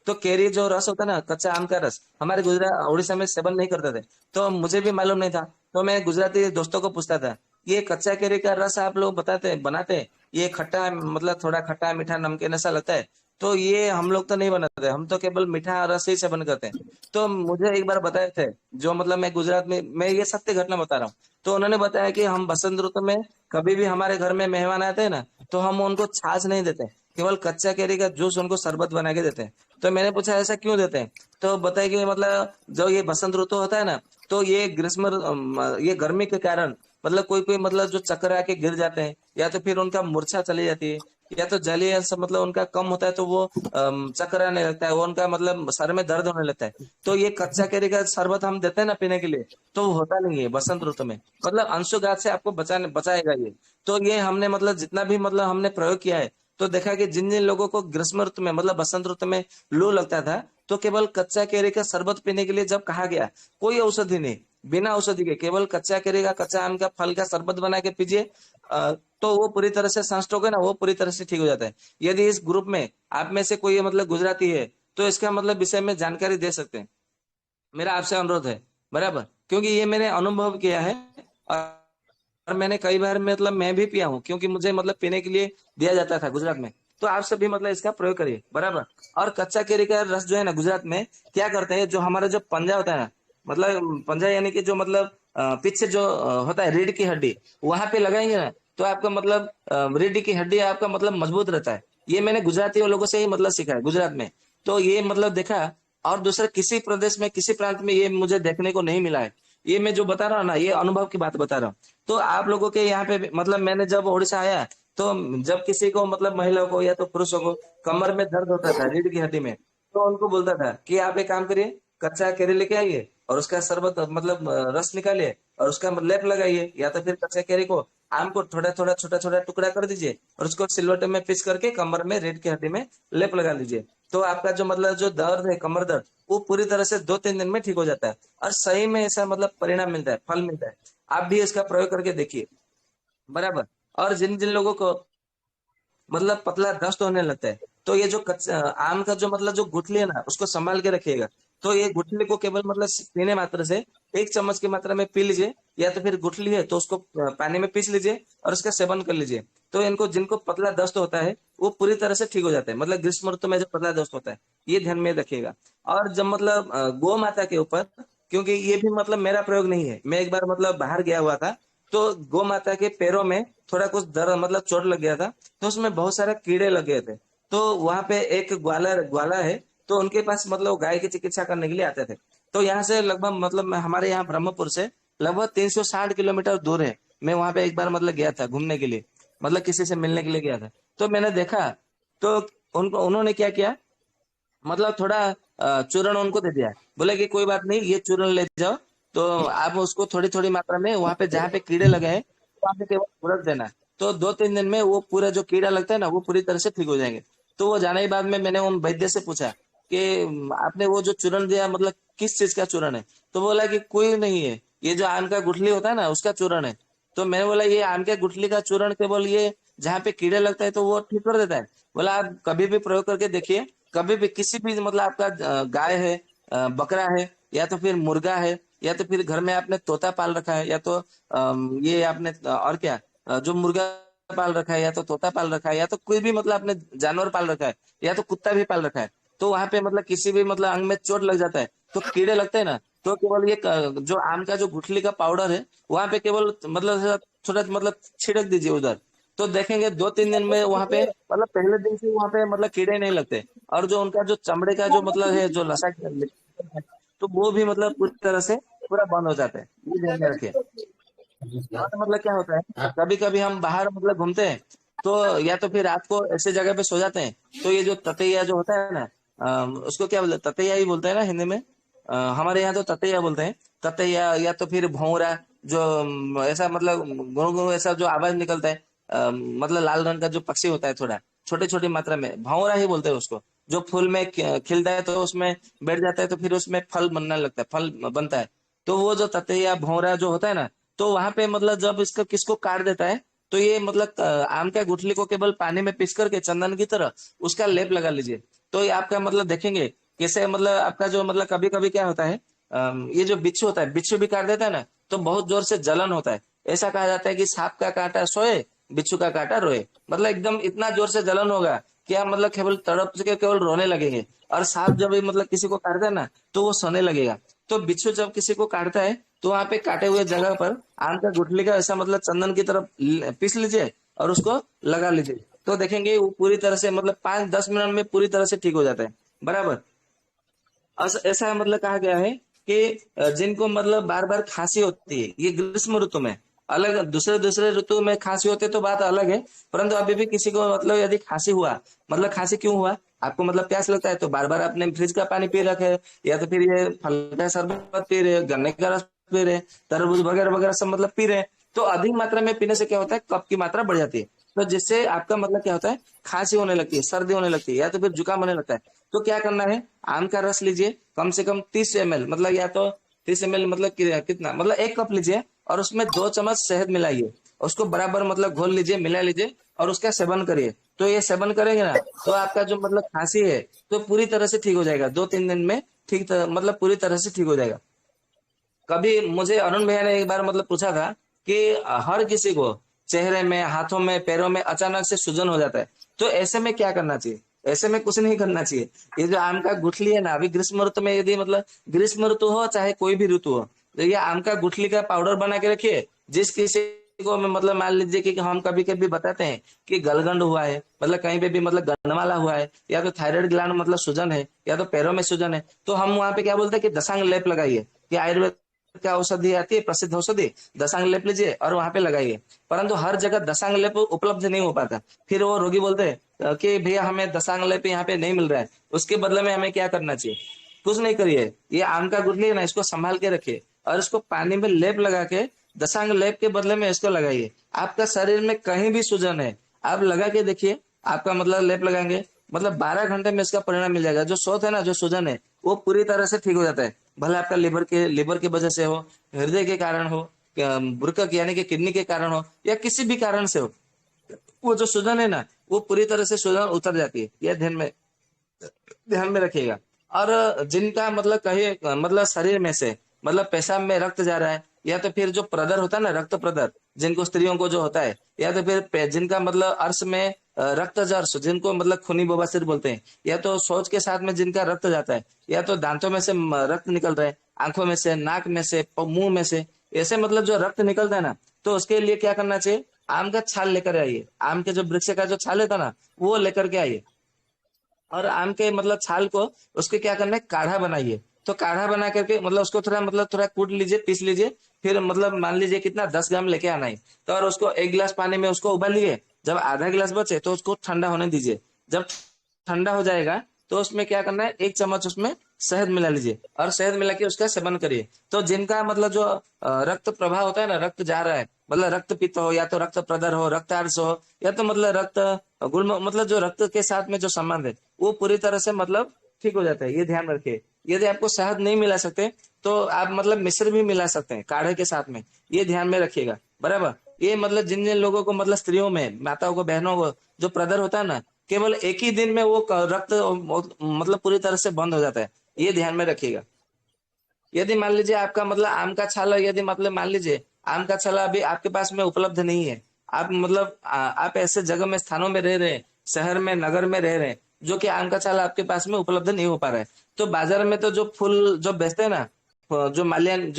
तो केरी जो रस होता है ना, कच्चा आम का रस, हमारे गुजरात उड़ीसा में सेवन नहीं करते थे। तो मुझे भी मालूम नहीं था। तो मैं गुजराती दोस्तों को पूछता था, ये कच्चा केरी का रस आप लोग बनाते हैं, ये खट्टा मतलब थोड़ा खट्टा मीठा नमकीन ऐसा लगता है। तो ये हम लोग तो नहीं बनाते, हम तो केवल मीठा रस ही सेवन करते हैं। तो मुझे एक बार बताए थे, जो मतलब मैं गुजरात में, मैं ये सत्य घटना बता रहा हूँ। तो उन्होंने बताया कि हम बसंत ऋतु में कभी भी हमारे घर में मेहमान आते हैं ना, तो हम उनको छाछ नहीं देते, केवल कच्चा केरी का जूस उनको शरबत बना के देते हैं। तो मैंने पूछा ऐसा क्यों देते हैं? तो बताया कि मतलब जो ये बसंत ऋतु होता है ना, तो ये ये गर्मी के कारण मतलब कोई कोई मतलब जो चक्कर आके गिर जाते हैं, या तो फिर उनका मूर्छा चली जाती है, या तो जलीय अंश मतलब उनका कम होता है, तो वो चक्कर आने लगता है, वो उनका मतलब सर में दर्द होने लगता है। तो ये कच्चा केरी का शरबत हम देते हैं ना पीने के लिए, तो वो होता नहीं है बसंत ऋतु में, मतलब अंशुघात से आपको बचाएगा ये। तो ये हमने मतलब जितना भी मतलब हमने प्रयोग किया है, तो देखा कि जिन जिन लोगों को ग्रीष्म ऋतु में मतलब बसंत ऋतु में लू लगता था, तो केवल कच्चा केरी का शरबत पीने के लिए जब कहा गया, कोई औषधि नहीं, बिना औषधि के केवल कच्चा केरी का, कच्चा आम का फल का शरबत बना के पीजिए, तो वो पूरी तरह से संस्ट्रोक है ना, वो पूरी तरह से ठीक हो जाता है। यदि इस ग्रुप में आप में से कोई मतलब गुजराती है, तो इसका मतलब विषय में जानकारी दे सकते हैं। मेरा आपसे अनुरोध है, बराबर, क्योंकि ये मैंने अनुभव किया है। और मैंने कई बार मतलब मैं भी पिया हूँ, क्योंकि मुझे मतलब पीने के लिए दिया जाता था गुजरात में। तो आप सभी मतलब इसका प्रयोग करिए, बराबर। और कच्चा केरी का रस जो है ना, गुजरात में क्या करते हैं, जो हमारा जो पंजा होता है ना, मतलब पंजा यानी कि जो मतलब पीछे जो होता है रीढ़ की हड्डी, वहां पे लगाएंगे ना, तो आपका मतलब रीढ़ की हड्डी आपका मतलब मजबूत रहता है। ये मैंने गुजराती लोगों से ही मतलब सीखा है गुजरात में। तो ये मतलब देखा, और दूसरे किसी प्रदेश में किसी प्रांत में ये मुझे देखने को नहीं मिला है। ये मैं जो बता रहा हूँ ना, ये अनुभव की बात बता रहा हूँ। तो आप लोगों के यहाँ पे मतलब मैंने जब उड़ीसा आया, तो जब किसी को मतलब महिला को या तो पुरुषों को कमर में दर्द होता था रीढ़ की हड्डी में, तो उनको बोलता था कि आप एक काम करिए, कच्चा केरी लेके आइए और उसका शरबत मतलब रस निकालिए और उसका लेप लगाइए, या तो फिर कच्चा केरी को, आम को थोड़ा थोड़ा छोटा छोटा टुकड़ा कर दीजिए और उसको सिलवटे में पीस करके कमर में रीढ़ की हड्डी में लेप लगा लीजिए। तो आपका जो मतलब जो दर्द है, कमर दर्द, वो पूरी तरह से 2-3 दिन में ठीक हो जाता है। और सही में ऐसा मतलब परिणाम मिलता है, फल मिलता है। आप भी इसका प्रयोग करके देखिए, बराबर। और जिन जिन लोगों को मतलब पतला दस्त होने लगता है, तो ये जो कच्चा आम का जो मतलब जो गुठली है ना, उसको संभाल के रखिएगा। तो ये गुठली को केवल मतलब पीने मात्र से 1 चम्मच की मात्रा में पी लीजिए, या तो फिर गुठली है तो उसको पानी में पीस लीजिए और उसका सेवन कर लीजिए। तो इनको जिनको पतला दस्त होता है, वो पूरी तरह से ठीक हो जाता है, मतलब ग्रीष्म ऋतु में जो पतला दस्त होता है, ये ध्यान में रखिएगा। और जब मतलब गौ माता के ऊपर, क्योंकि ये भी मतलब मेरा प्रयोग नहीं है, मैं एक बार मतलब बाहर गया हुआ था, तो गौ माता के पैरों में थोड़ा कुछ दर्द मतलब चोट लग गया था, तो उसमें बहुत सारे कीड़े लग गए थे। तो वहां पे एक ग्वाला है, तो उनके पास मतलब वो गाय की चिकित्सा करने के लिए आते थे। तो यहाँ से लगभग मतलब हमारे यहाँ ब्रह्मपुर से लगभग 360 किलोमीटर दूर है। मैं वहां पे एक बार मतलब गया था घूमने के लिए, मतलब किसी से मिलने के लिए गया था। तो मैंने देखा, तो उनको उन्होंने क्या किया, मतलब थोड़ा चूर्ण उनको दे दिया। बोले कि कोई बात नहीं, ये चूर्ण ले जाओ, तो आप उसको थोड़ी थोड़ी मात्रा में वहां पे जहाँ पे कीड़े लगे हैं, वहां पे केवल उड़क देना। तो 2-3 दिन में वो पूरा जो कीड़ा लगता है ना, वो पूरी तरह से ठीक हो जाएंगे। तो वो जाने के बाद में मैंने उन वैद्य से पूछा कि आपने वो जो चूर्ण दिया मतलब किस चीज का चूर्ण है? तो बोला कि कोई नहीं है, ये जो आम का गुठली होता है ना, उसका चूर्ण है। तो मैंने बोला ये आम के गुठली का चूर्ण केवल ये जहाँ पे कीड़े लगता है तो वो ठीक कर देता है? बोला आप कभी भी प्रयोग करके देखिए, कभी भी किसी भी मतलब आपका गाय है, बकरा है, या तो फिर मुर्गा है, या तो फिर घर में आपने तोता पाल रखा है, या तो ये आपने और क्या, जो मुर्गा पाल रखा है, या तो तोता पाल रखा है, या तो कोई भी मतलब आपने जानवर पाल रखा है, या तो कुत्ता भी पाल रखा है। तो वहां पे मतलब किसी भी मतलब अंग में चोट लग जाता है, तो कीड़े लगते हैं ना, तो केवल ये जो आम का जो गुठली का पाउडर है, वहां पे केवल मतलब थोड़ा मतलब छिड़क दीजिए उधर। तो देखेंगे 2-3 दिन में वहां पे मतलब पहले दिन से वहां पे मतलब कीड़े नहीं लगते। और जो उनका जो चमड़े का जो मतलब है जो लसा, तो वो भी मतलब पूरी तरह से पूरा बंद हो जाता है, ये ध्यान में रखिए। और मतलब क्या होता है, कभी कभी हम बाहर मतलब घूमते हैं, तो या तो फिर रात को ऐसे जगह पे सो जाते हैं, तो ये जो ततैया जो होता है ना, उसको क्या बोलते हैं, ततैया ही बोलते हैं ना हिंदी में। हमारे यहाँ तो ततैया बोलते हैं, ततैया या तो फिर भौंरा, जो ऐसा मतलब गुरु गुरु ऐसा जो आवाज निकलता है, मतलब लाल रंग का जो पक्षी होता है, थोड़ा छोटे छोटी मात्रा में, भौंरा ही बोलते हैं उसको। जो फूल में खिलता है तो उसमें बैठ जाता है, तो फिर उसमें फल बनने लगता है, फल बनता है। तो वो जो ततैया भौंरा जो होता है ना, तो वहां पे मतलब जब इसका किसको काट देता है, तो ये मतलब आम का गुठली को केवल पानी में पीस करके चंदन की तरह उसका लेप लगा लीजिए। तो ये आपका मतलब देखेंगे कैसे, मतलब आपका जो मतलब कभी कभी क्या होता है, ये जो बिच्छू होता है, बिच्छू भी काट देता है ना, तो बहुत जोर से जलन होता है। ऐसा कहा जाता है कि सांप का कांटा सोए, बिच्छू का कांटा रोए। मतलब एकदम इतना जोर से जलन होगा कि आप मतलब केवल तड़प के केवल रोने लगेंगे। और सांप जब भी मतलब किसी को काटता है ना, तो वो सोने लगेगा। तो बिच्छू जब किसी को काटता है, तो वहां पे काटे हुए जगह पर आम का गुठली का ऐसा मतलब चंदन की तरफ पीस लीजिए और उसको लगा लीजिए। तो देखेंगे वो पूरी तरह से मतलब 5-10 मिनट में पूरी तरह से ठीक हो जाता है, बराबर। ऐसा मतलब कहा गया है कि जिनको मतलब बार बार खांसी होती है, ये ग्रीष्म ऋतु में, अलग दूसरे दूसरे ऋतु में खांसी होते तो बात अलग है। परंतु अभी भी किसी को मतलब यदि खांसी हुआ, मतलब खांसी क्यों हुआ, आपको मतलब प्यास लगता है तो बार बार आपने फ्रिज का पानी पी रखे, या तो फिर ये फल का शरबत पी रहे, गन्ने का रस पी रहे, तरबूज वगैरह वगैरह सब मतलब पी रहे। तो अधिक मात्रा में पीने से क्या होता है, कफ की मात्रा बढ़ जाती है। तो जिससे आपका मतलब क्या होता है, खांसी होने लगती है, सर्दी होने लगती है, या तो फिर जुकाम होने लगता है। तो क्या करना है, आम का रस लीजिए कम से कम 30 ml, मतलब या तो 30 ml मतलब कितना, मतलब 1 कप लीजिए और उसमें 2 चम्मच शहद मिलाइए। उसको बराबर मतलब घोल लीजिए, मिला लीजिए और उसका सेवन करिए। तो ये सेवन करेंगे ना, तो आपका जो मतलब खांसी है तो पूरी तरह से ठीक हो जाएगा, 2-3 दिन में मतलब पूरी तरह से ठीक हो जाएगा। कभी मुझे अरुण भैया ने एक बार मतलब पूछा था कि हर किसी को चेहरे में, हाथों में, पैरों में अचानक से सूजन हो जाता है, तो ऐसे में क्या करना चाहिए। ऐसे में कुछ नहीं करना चाहिए। ये जो आम का गुठली है ना, अभी ग्रीष्म ऋतु में, यदि मतलब ग्रीष्म ऋतु हो चाहे कोई भी ऋतु हो, तो ये आम का गुठली का पाउडर बना के रखिए। जिस किसी को मैं मतलब मान लीजिए कि हम कभी कभी बताते हैं कि गलगंड हुआ है, मतलब कहीं पे भी मतलब गनवाला हुआ है, या तो थायराइड ग्लैंड मतलब सूजन है, या तो पैरों में सूजन है, तो हम वहां पे क्या बोलते हैं कि दशांग लेप लगाइए। कि आयुर्वेद क्या औषधि आती है, प्रसिद्ध औषधि, दशांग लेप लीजिए और वहां पे लगाइए। परंतु हर जगह दशांग लेप उपलब्ध नहीं हो पाता। फिर वो रोगी बोलते हैं कि भैया हमें दशांग लेप यहाँ पे नहीं मिल रहा है, उसके बदले में हमें क्या करना चाहिए। कुछ नहीं करिए, ये आम का गुठली है ना, इसको संभाल के रखिए और इसको पानी में लेप लगा के, दशांग लेप के बदले में इसको लगाइए। आपका शरीर में कहीं भी सूजन है, आप लगा के देखिए, आपका मतलब लेप लगाएंगे, मतलब 12 घंटे में इसका परिणाम मिल जाएगा। जो शौच है ना, जो सूजन है, वो पूरी तरह से ठीक हो जाता है। भले आपका लिवर की वजह से हो, हृदय के कारण हो, बुरकक यानी कि किडनी के कारण हो, या किसी भी कारण से हो, वो जो सूजन है ना, वो पूरी तरह से सूजन उतर जाती है। यह ध्यान में रखिएगा। और जिनका मतलब कहीं मतलब शरीर में से मतलब पेशाब में रक्त जा रहा है, या तो फिर जो प्रदर होता है ना, रक्त प्रदर, जिनको स्त्रियों को जो होता है, या तो फिर जिनका मतलब अर्श में रक्त जर्स, जिनको मतलब खूनी बवासीर बोलते हैं, या तो शौच के साथ में जिनका रक्त जाता है, या तो दांतों में से रक्त निकल रहा है, आंखों में से, नाक में से, मुंह में से, ऐसे मतलब जो रक्त निकलता है ना, तो उसके लिए क्या करना चाहिए, आम का छाल लेकर आइए। आम के जो वृक्ष का जो छाल होता है ना, वो लेकर के आइए। और आम के मतलब छाल को, उसके क्या करना है, काढ़ा बनाइए। तो काढ़ा बना करके मतलब उसको थोड़ा मतलब थोड़ा कूट लीजिए, पीस लीजिए। फिर मतलब मान लीजिए कितना, 10 ग्राम लेके आना है। तो और उसको 1 गिलास पानी में उसको उबालिए। जब आधा गिलास बचे तो उसको ठंडा होने दीजिए। जब ठंडा हो जाएगा, तो उसमें क्या करना है, 1 चम्मच उसमें शहद मिला लीजिए और शहद मिला के उसका सेवन करिए। तो जिनका मतलब जो रक्त प्रवाह होता है ना, रक्त जा रहा है, मतलब रक्त पित्त हो, या तो रक्त प्रदर हो, रक्त आर्स हो, या तो मतलब रक्त गुल्म, मतलब जो रक्त के साथ में जो संबंध है, वो पूरी तरह से मतलब ठीक हो जाता है। ये ध्यान रखिए। यदि आपको शहद नहीं मिला सकते, तो आप मतलब मिश्र भी मिला सकते हैं काढ़े के साथ में। ये ध्यान में रखिएगा, बराबर। ये मतलब जिन जिन लोगों को मतलब स्त्रियों में, माताओं को, बहनों को जो प्रदर होता है ना, केवल एक ही दिन में वो रक्त मतलब पूरी तरह से बंद हो जाता है। ये ध्यान में रखिएगा। यदि मान लीजिए आपका मतलब आम का छाला, यदि मतलब मान लीजिए आम का छाला अभी आपके पास में उपलब्ध नहीं है, आप मतलब आप ऐसे जगह में, स्थानों में रह रहे हैं, शहर में, नगर में रह रहे हैं, जो कि आम का छाला आपके पास में उपलब्ध नहीं हो पा रहा है, तो बाजार में तो जो फूल जो बेचते हैं ना, जो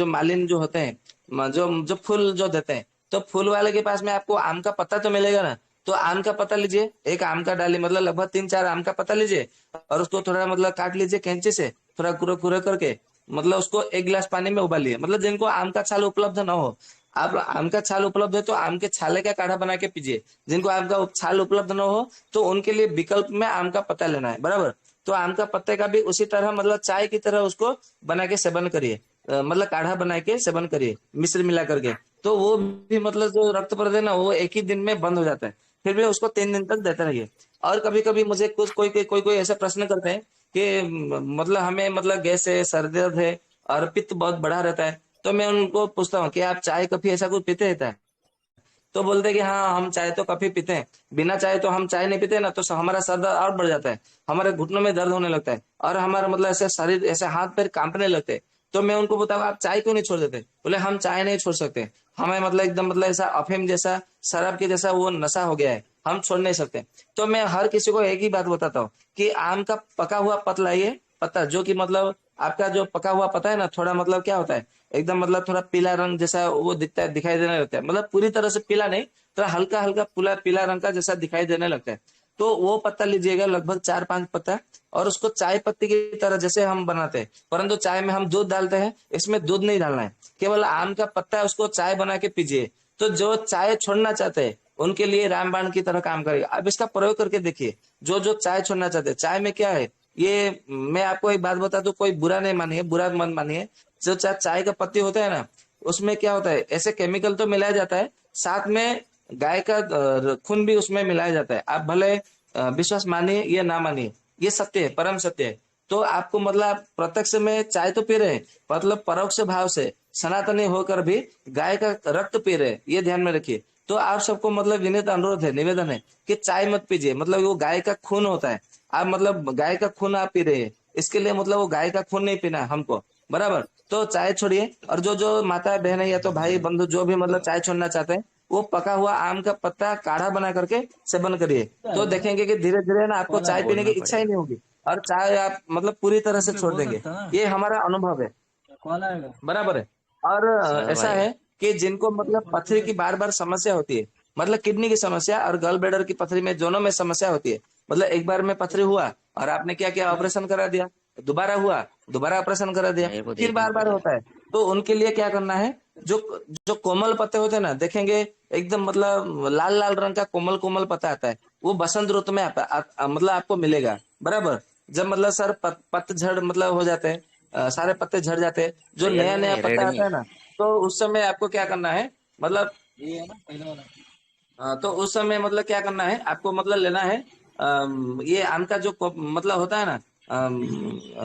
मालिन जो होते हैं, जो जो फूल जो देते हैं, तो फूल वाले के पास में आपको आम का पत्ता तो मिलेगा ना। तो आम का पत्ता लीजिए, एक आम का डाली, मतलब लगभग 3-4 आम का पत्ता लीजिए और उसको थोड़ा मतलब काट लीजिए कैंची से, थोड़ा कुरा कुरा करके। मतलब उसको 1 गिलास पानी में उबालिए। मतलब जिनको आम का छाल उपलब्ध ना हो, आप आम का छाल उपलब्ध है तो आम के छाले का काढ़ा बना के पीजिए। जिनको आम का छाल उपलब्ध ना हो तो उनके लिए विकल्प में आम का पत्ता लेना है, बराबर। तो आम का पत्ते का भी उसी तरह मतलब चाय की तरह उसको बना के सेवन करिए, मतलब काढ़ा बना के सेवन करिए मिश्र मिला करके। तो वो भी मतलब जो रक्त प्रदय ना वो एक ही दिन में बंद हो जाता है। फिर भी उसको 3 दिन तक देते रहिए। और कभी कभी मुझे कुछ कोई ऐसा प्रश्न करते हैं कि मतलब हमें मतलब गैस है, सर दर्द है और पित्त बहुत बढ़ा रहता है, तो मैं उनको पूछता हूँ कि आप चाय कॉफी ऐसा कुछ पीते रहता है? तो बोलते हैं कि हाँ हम चाय तो कॉफी पीते हैं, बिना चाय तो हम चाय नहीं पीते ना, तो हमारा सर दर्द और बढ़ जाता है, हमारे घुटनों में दर्द होने लगता है और हमारा मतलब ऐसे शरीर ऐसे हाथ पैर कांपने लगते हैं। तो मैं उनको बताऊँ आप चाय क्यों नहीं छोड़ देते? बोले हम चाय नहीं छोड़ सकते, हमें मतलब एकदम मतलब ऐसा अफीम जैसा, शराब के जैसा वो नशा हो गया है, हम छोड़ नहीं सकते। तो मैं हर किसी को एक ही बात बताता हूँ कि आम का पका हुआ पत्ता लाइए, पत्ता जो कि मतलब आपका जो पका हुआ पता है ना, थोड़ा मतलब क्या होता है, एकदम मतलब थोड़ा पीला रंग जैसा वो दिखता है, दिखाई देने लगता है, मतलब पूरी तरह से पीला नहीं, थोड़ा हल्का हल्का पीला पीला रंग का जैसा दिखाई देने लगता है। तो वो पत्ता लीजिएगा, लगभग 4-5 पत्ता, और उसको चाय पत्ती की तरह जैसे हम बनाते हैं, परंतु चाय में हम दूध डालते हैं, इसमें दूध नहीं डालना है, केवल आम का पत्ता है उसको चाय बना के पीजिए। तो जो चाय छोड़ना चाहते हैं उनके लिए रामबाण की तरह काम करेगा। अब इसका प्रयोग करके देखिए, जो जो चाय छोड़ना चाहते हैं, चाय में क्या है ये मैं आपको एक बात बता दूं, कोई बुरा नहीं मानिए, बुरा मत मानिए। जो चाय का पत्ती होता है ना, उसमें क्या होता है, ऐसे केमिकल तो मिलाया जाता है, साथ में गाय का खून भी उसमें मिलाया जाता है। आप भले विश्वास मानिए या ना मानिए, ये सत्य है, परम सत्य है। तो आपको मतलब आप प्रत्यक्ष में चाय तो पी रहे हैं, मतलब परोक्ष भाव से सनातनी होकर भी गाय का रक्त पी रहे हैं, ये ध्यान में रखिए। तो आप सबको मतलब विनीत अनुरोध है, निवेदन है कि चाय मत पीजिए, मतलब वो गाय का खून होता है। आप मतलब गाय का खून आप पी रहे हैं, इसके लिए मतलब वो गाय का खून नहीं पीना है हमको, बराबर। तो चाय छोड़िए, और जो जो माता बहन है या तो भाई बंधु जो भी मतलब चाय छोड़ना चाहते हैं, वो पका हुआ आम का पत्ता काढ़ा बना करके सेवन करिए। तो देखेंगे कि धीरे धीरे ना आपको चाय पीने की बोलना इच्छा ही पड़ेगा। नहीं होगी, और चाय आप मतलब पूरी तरह से छोड़ देंगे। ये हमारा अनुभव है, बराबर है। और सब ऐसा आएगा। है कि जिनको मतलब पथरी की बार बार समस्या होती है, मतलब किडनी की समस्या और गल ब्लैडर की पथरी में दोनों में समस्या होती है। मतलब एक बार में पथरी हुआ और आपने क्या किया, ऑपरेशन करा दिया, दोबारा हुआ, दोबारा ऑपरेशन करा दिया, मेरे को फिर देखना बार बार पड़ेगा। होता है। तो उनके लिए क्या करना है, जो जो कोमल पत्ते होते हैं ना, देखेंगे एकदम मतलब लाल लाल रंग का कोमल कोमल पत्ता आता है, वो बसंत ऋतु में मतलब आपको मिलेगा, बराबर। जब मतलब सर पतझड़ मतलब हो जाते हैं, सारे पत्ते झड़ जाते हैं, जो नया रियलमी नया नहीं, पत्ता रेडमी। आता है ना, तो उस समय आपको क्या करना है, मतलब तो उस समय मतलब क्या करना है आपको, मतलब लेना है ये आम का जो मतलब होता है ना,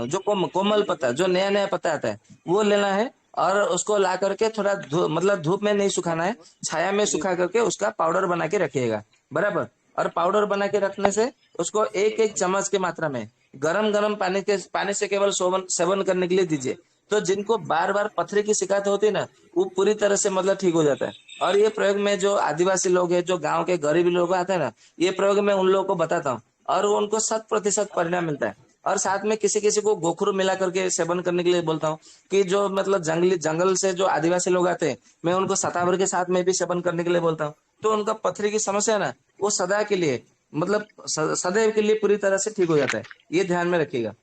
जो कोमल पत्ता, जो नया नया पत्ता आता है, वो लेना है। और उसको ला करके थोड़ा मतलब धूप में नहीं सुखाना है, छाया में सुखा करके उसका पाउडर बना के रखिएगा, बराबर। और पाउडर बना के रखने से उसको 1-1 चम्मच की मात्रा में गरम गरम पानी से केवल सेवन सेवन करने के लिए दीजिए। तो जिनको बार बार पथरी की शिकायत होती है ना, वो पूरी तरह से मतलब ठीक हो जाता है। और ये प्रयोग में जो आदिवासी लोग हैं, जो गांव के गरीब लोग आते हैं ना, ये प्रयोग मैं उन लोगों को बताता हूँ, और वो उनको 100% परिणाम मिलता है। और साथ में किसी किसी को गोखरू मिला करके सेवन करने के लिए बोलता हूँ, कि जो मतलब जंगल से जो आदिवासी लोग आते हैं, मैं उनको सतावर के साथ में भी सेवन करने के लिए बोलता हूँ। तो उनका पथरी की समस्या है ना, वो सदा के लिए मतलब सदैव के लिए पूरी तरह से ठीक हो जाता है, ये ध्यान में रखिएगा।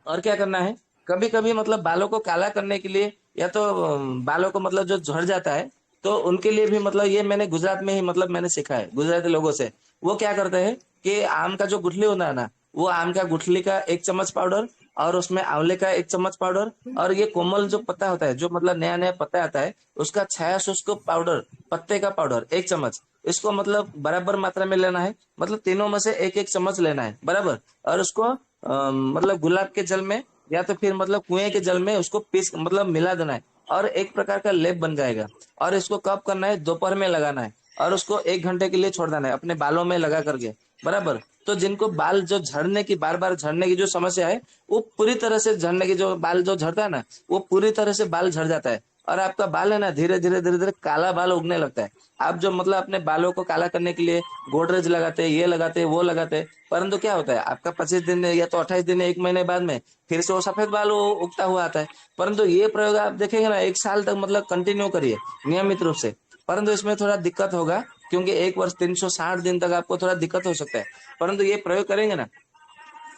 और क्या करना है, कभी कभी मतलब बालों को काला करने के लिए, या तो बालों को मतलब जो झड़ जाता है, तो उनके लिए भी मतलब ये मैंने गुजरात में ही मतलब मैंने सीखा है गुजराती लोगों से। वो क्या करते हैं कि आम का जो गुठली होता है ना, वो आम का गुठली का 1 चम्मच पाउडर, और उसमें आंवले का 1 चम्मच पाउडर, और ये कोमल जो पत्ता होता है, जो मतलब नया नया पत्ता आता है, उसका छाया शुष्क पाउडर, पत्ते का पाउडर 1 चम्मच, इसको मतलब बराबर मात्रा में लेना है, मतलब तीनों में से 1-1 चम्मच लेना है, बराबर। और उसको मतलब गुलाब के जल में या तो फिर मतलब कुएं के जल में उसको पीस मतलब मिला देना है, और एक प्रकार का लेप बन जाएगा। और इसको कब करना है, दोपहर में लगाना है, और उसको 1 घंटे के लिए छोड़ देना है अपने बालों में लगा करके, बराबर। तो जिनको बाल जो झड़ने की, बार बार झड़ने की जो समस्या है, वो पूरी तरह से झड़ने की, जो बाल जो झड़ता है ना, वो पूरी तरह से बाल झड़ जाता है। और आपका बाल है ना, धीरे धीरे धीरे धीरे काला बाल उगने लगता है। आप जो मतलब अपने बालों को काला करने के लिए गोदरेज लगाते हैं, ये लगाते हैं, वो लगाते हैं, परंतु क्या होता है, आपका 25 दिन या तो 28 दिन, 1 महीने बाद में फिर से वो सफेद बाल वो उगता हुआ आता है। परंतु ये प्रयोग आप देखेंगे ना, 1 साल तक मतलब कंटिन्यू करिए नियमित रूप से। परंतु इसमें थोड़ा दिक्कत होगा, क्योंकि 1 वर्ष 360 दिन तक आपको थोड़ा दिक्कत हो सकता है, परंतु ये प्रयोग करेंगे ना,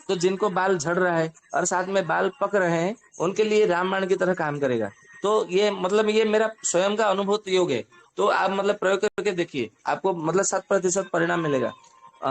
तो जिनको बाल झड़ रहा है और साथ में बाल पक रहे हैं, उनके लिए रामबाण की तरह काम करेगा। तो ये मतलब ये मेरा स्वयं का अनुभूत योग है। तो आप मतलब प्रयोग करके देखिए, आपको मतलब 100% परिणाम मिलेगा।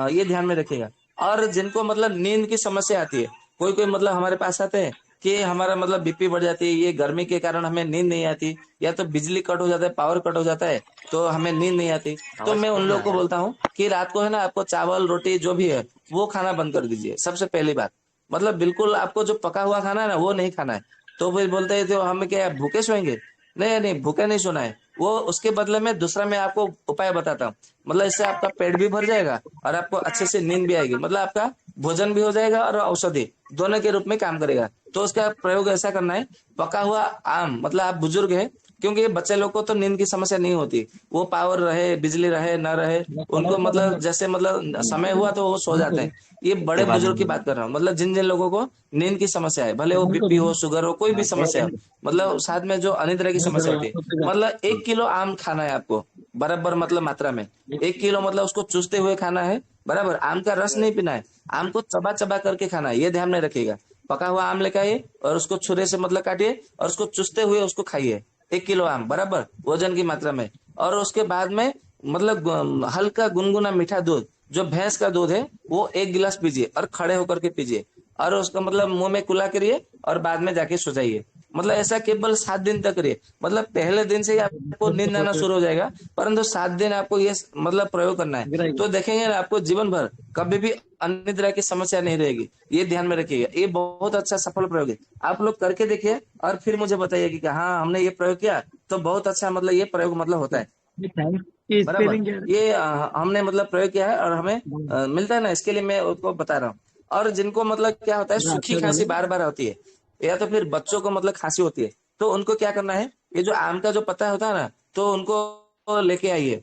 ये ध्यान में रखिएगा। और जिनको मतलब नींद की समस्या आती है, कोई कोई मतलब हमारे पास आते हैं कि हमारा मतलब बीपी बढ़ जाती है, ये गर्मी के कारण हमें नींद नहीं आती, या तो बिजली कट हो जाता है, पावर कट हो जाता है, तो हमें नींद नहीं आती। तो आवाज मैं उन कम लोगों आ को रहा है। बोलता हूँ कि रात को है ना, आपको चावल रोटी जो भी है वो खाना बंद कर दीजिए, सबसे पहली बात। मतलब बिल्कुल आपको जो पका हुआ खाना है ना, वो नहीं खाना है। तो फिर बोलते हैं तो हम क्या भूखे सोएंगे? नहीं नहीं, भूखे नहीं सोना है। वो उसके बदले में दूसरा मैं आपको उपाय बताता हूँ। मतलब इससे आपका पेट भी भर जाएगा और आपको अच्छे से नींद भी आएगी, मतलब आपका भोजन भी हो जाएगा और औषधि दोनों के रूप में काम करेगा। तो उसका प्रयोग ऐसा करना है, पका हुआ आम, मतलब आप बुजुर्ग है, क्योंकि बच्चे लोग को तो नींद की समस्या नहीं होती, वो पावर रहे बिजली रहे न रहे, उनको मतलब जैसे मतलब समय हुआ तो वो सो जाते हैं। ये ये बड़े बाद बुजुर्ग की में बात कर रहा हूँ, मतलब जिन जिन लोगों को नींद की समस्या है, भले वो बीपी हो, शुगर हो, कोई भी समस्या हो, मतलब साथ में जो अनिद्रा की समस्या होती है, मतलब 1 किलो आम खाना है आपको, बराबर मतलब मात्रा में। 1 किलो मतलब उसको चूसते हुए खाना है, बराबर। आम का रस नहीं पीना है, आम को चबा चबा करके खाना है, ये ध्यान में रखिएगा। पका हुआ आम लेकर आइए और उसको छुरे से मतलब काटिए और उसको चूसते हुए उसको खाइए। 1 किलो आम बराबर वजन की मात्रा में। और उसके बाद में मतलब हल्का गुनगुना मीठा दूध, जो भैंस का दूध है, वो 1 गिलास पीजिए और खड़े होकर के पीजिए। और उसका मतलब मुंह में कुला करिए और बाद में जाके सो जाइए। मतलब ऐसा केवल 7 दिन तक करिए। मतलब पहले दिन से ही आपको नींद आना शुरू हो जाएगा, परंतु 7 दिन आपको ये मतलब प्रयोग करना है। तो देखेंगे ना, आपको जीवन भर कभी भी अनिद्रा की समस्या नहीं रहेगी। ये ध्यान में रखिएगा, ये बहुत अच्छा सफल प्रयोग है। आप लोग करके देखिए और फिर मुझे बताइए कि हाँ हमने ये प्रयोग किया तो बहुत अच्छा मतलब ये प्रयोग मतलब होता है, थैंक्स की बराबर। स्पेलिंग क्या ये हमने मतलब प्रयोग किया है और हमें मिलता है ना, इसके लिए मैं उसको बता रहा हूँ। और जिनको मतलब क्या होता है, सूखी खांसी बार बार होती है, या तो फिर बच्चों को मतलब खांसी होती है, तो उनको क्या करना है, ये जो आम का जो पत्ता होता है ना, तो उनको लेके आइए,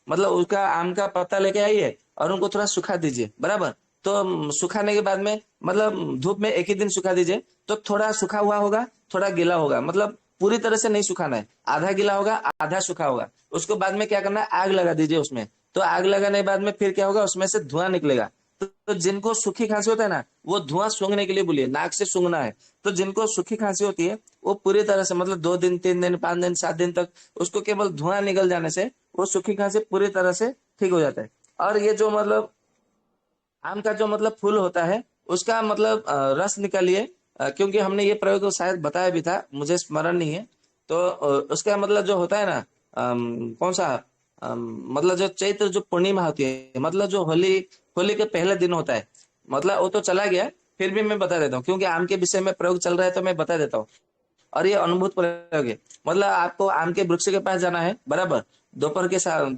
मतलब उसका आम का पत्ता लेके आइए और उनको थोड़ा सुखा दीजिए, बराबर। तो सुखाने के बाद में मतलब धूप में एक ही दिन सुखा दीजिए, तो थोड़ा सूखा हुआ होगा, थोड़ा गीला होगा, मतलब पूरी तरह से नहीं सुखाना है, आधा गीला होगा आधा सूखा होगा। उसको बाद में क्या करना है, आग लगा दीजिए उसमें। तो आग लगाने के बाद में फिर क्या होगा, उसमें से धुआं निकलेगा। तो जिनको सूखी खांसी होता है ना, वो धुआं सूंघने के लिए बोलिए, नाक से सूंघना है। तो जिनको सूखी खांसी होती है, वो पूरी तरह से मतलब 2 दिन 3 दिन 5 दिन 7 दिन तक उसको केवल धुआं निकल जाने से वो सूखी खांसी पूरी तरह से ठीक हो जाता है। और ये जो मतलब आम का जो मतलब फूल होता है, उसका मतलब रस निकालिए। क्योंकि हमने ये प्रयोग शायद बताया भी था, मुझे स्मरण नहीं है। तो उसका मतलब जो होता है ना, कौन सा, मतलब जो चैत्र जो पूर्णिमा होती है, मतलब जो होली, होली के पहले दिन होता है, मतलब वो तो चला गया, फिर भी मैं बता देता हूँ क्योंकि आम के विषय में प्रयोग चल रहा है, तो मैं बता देता हूँ। और ये अनुभूत प्रयोग है। मतलब आपको आम के वृक्ष के पास जाना है, बराबर, दोपहर के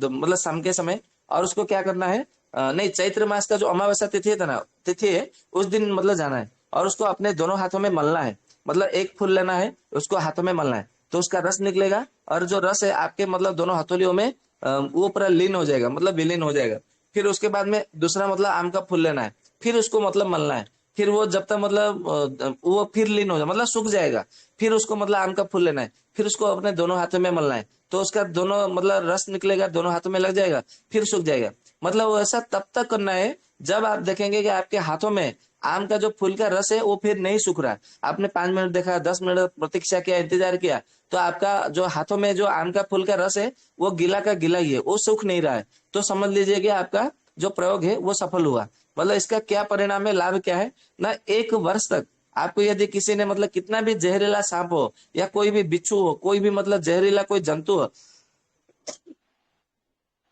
मतलब शाम के समय। और उसको क्या करना है, नहीं, चैत्र मास का जो अमावस्या तिथि है ना, तिथि है, उस दिन मतलब जाना है और उसको अपने दोनों हाथों में मलना है। मतलब एक फूल लेना है, उसको हाथों में मलना है, तो उसका रस निकलेगा। और जो रस है आपके मतलब दोनों हथेलियों में वो पूरा लीन हो जाएगा, मतलब विलीन हो जाएगा। फिर उसके बाद में दूसरा मतलब आम का फूल लेना है, फिर उसको मतलब मलना है। फिर वो जब तक मतलब वो फिर लीन हो जाए, मतलब सूख जाएगा। फिर उसको मतलब आम का फूल लेना है, फिर उसको अपने दोनों हाथों में मलना है, तो उसका दोनों मतलब रस निकलेगा, दोनों हाथों में लग जाएगा, फिर सूख जाएगा। मतलब वो ऐसा तब तक करना है जब आप देखेंगे कि आपके हाथों में आम का जो फूल का रस है वो फिर नहीं सूख रहा है। आपने 5 मिनट देखा, 10 मिनट प्रतीक्षा किया, इंतजार किया, तो आपका जो हाथों में जो आम का फूल का रस है वो गीला का गीला ही है, वो सूख नहीं रहा है। तो समझ लीजिए कि आपका जो प्रयोग है वो सफल हुआ। मतलब इसका क्या परिणाम है, लाभ क्या है ना, 1 वर्ष तक आपको यदि किसी ने मतलब कितना भी जहरीला सांप हो या कोई भी बिच्छू हो, कोई भी मतलब जहरीला कोई जंतु हो,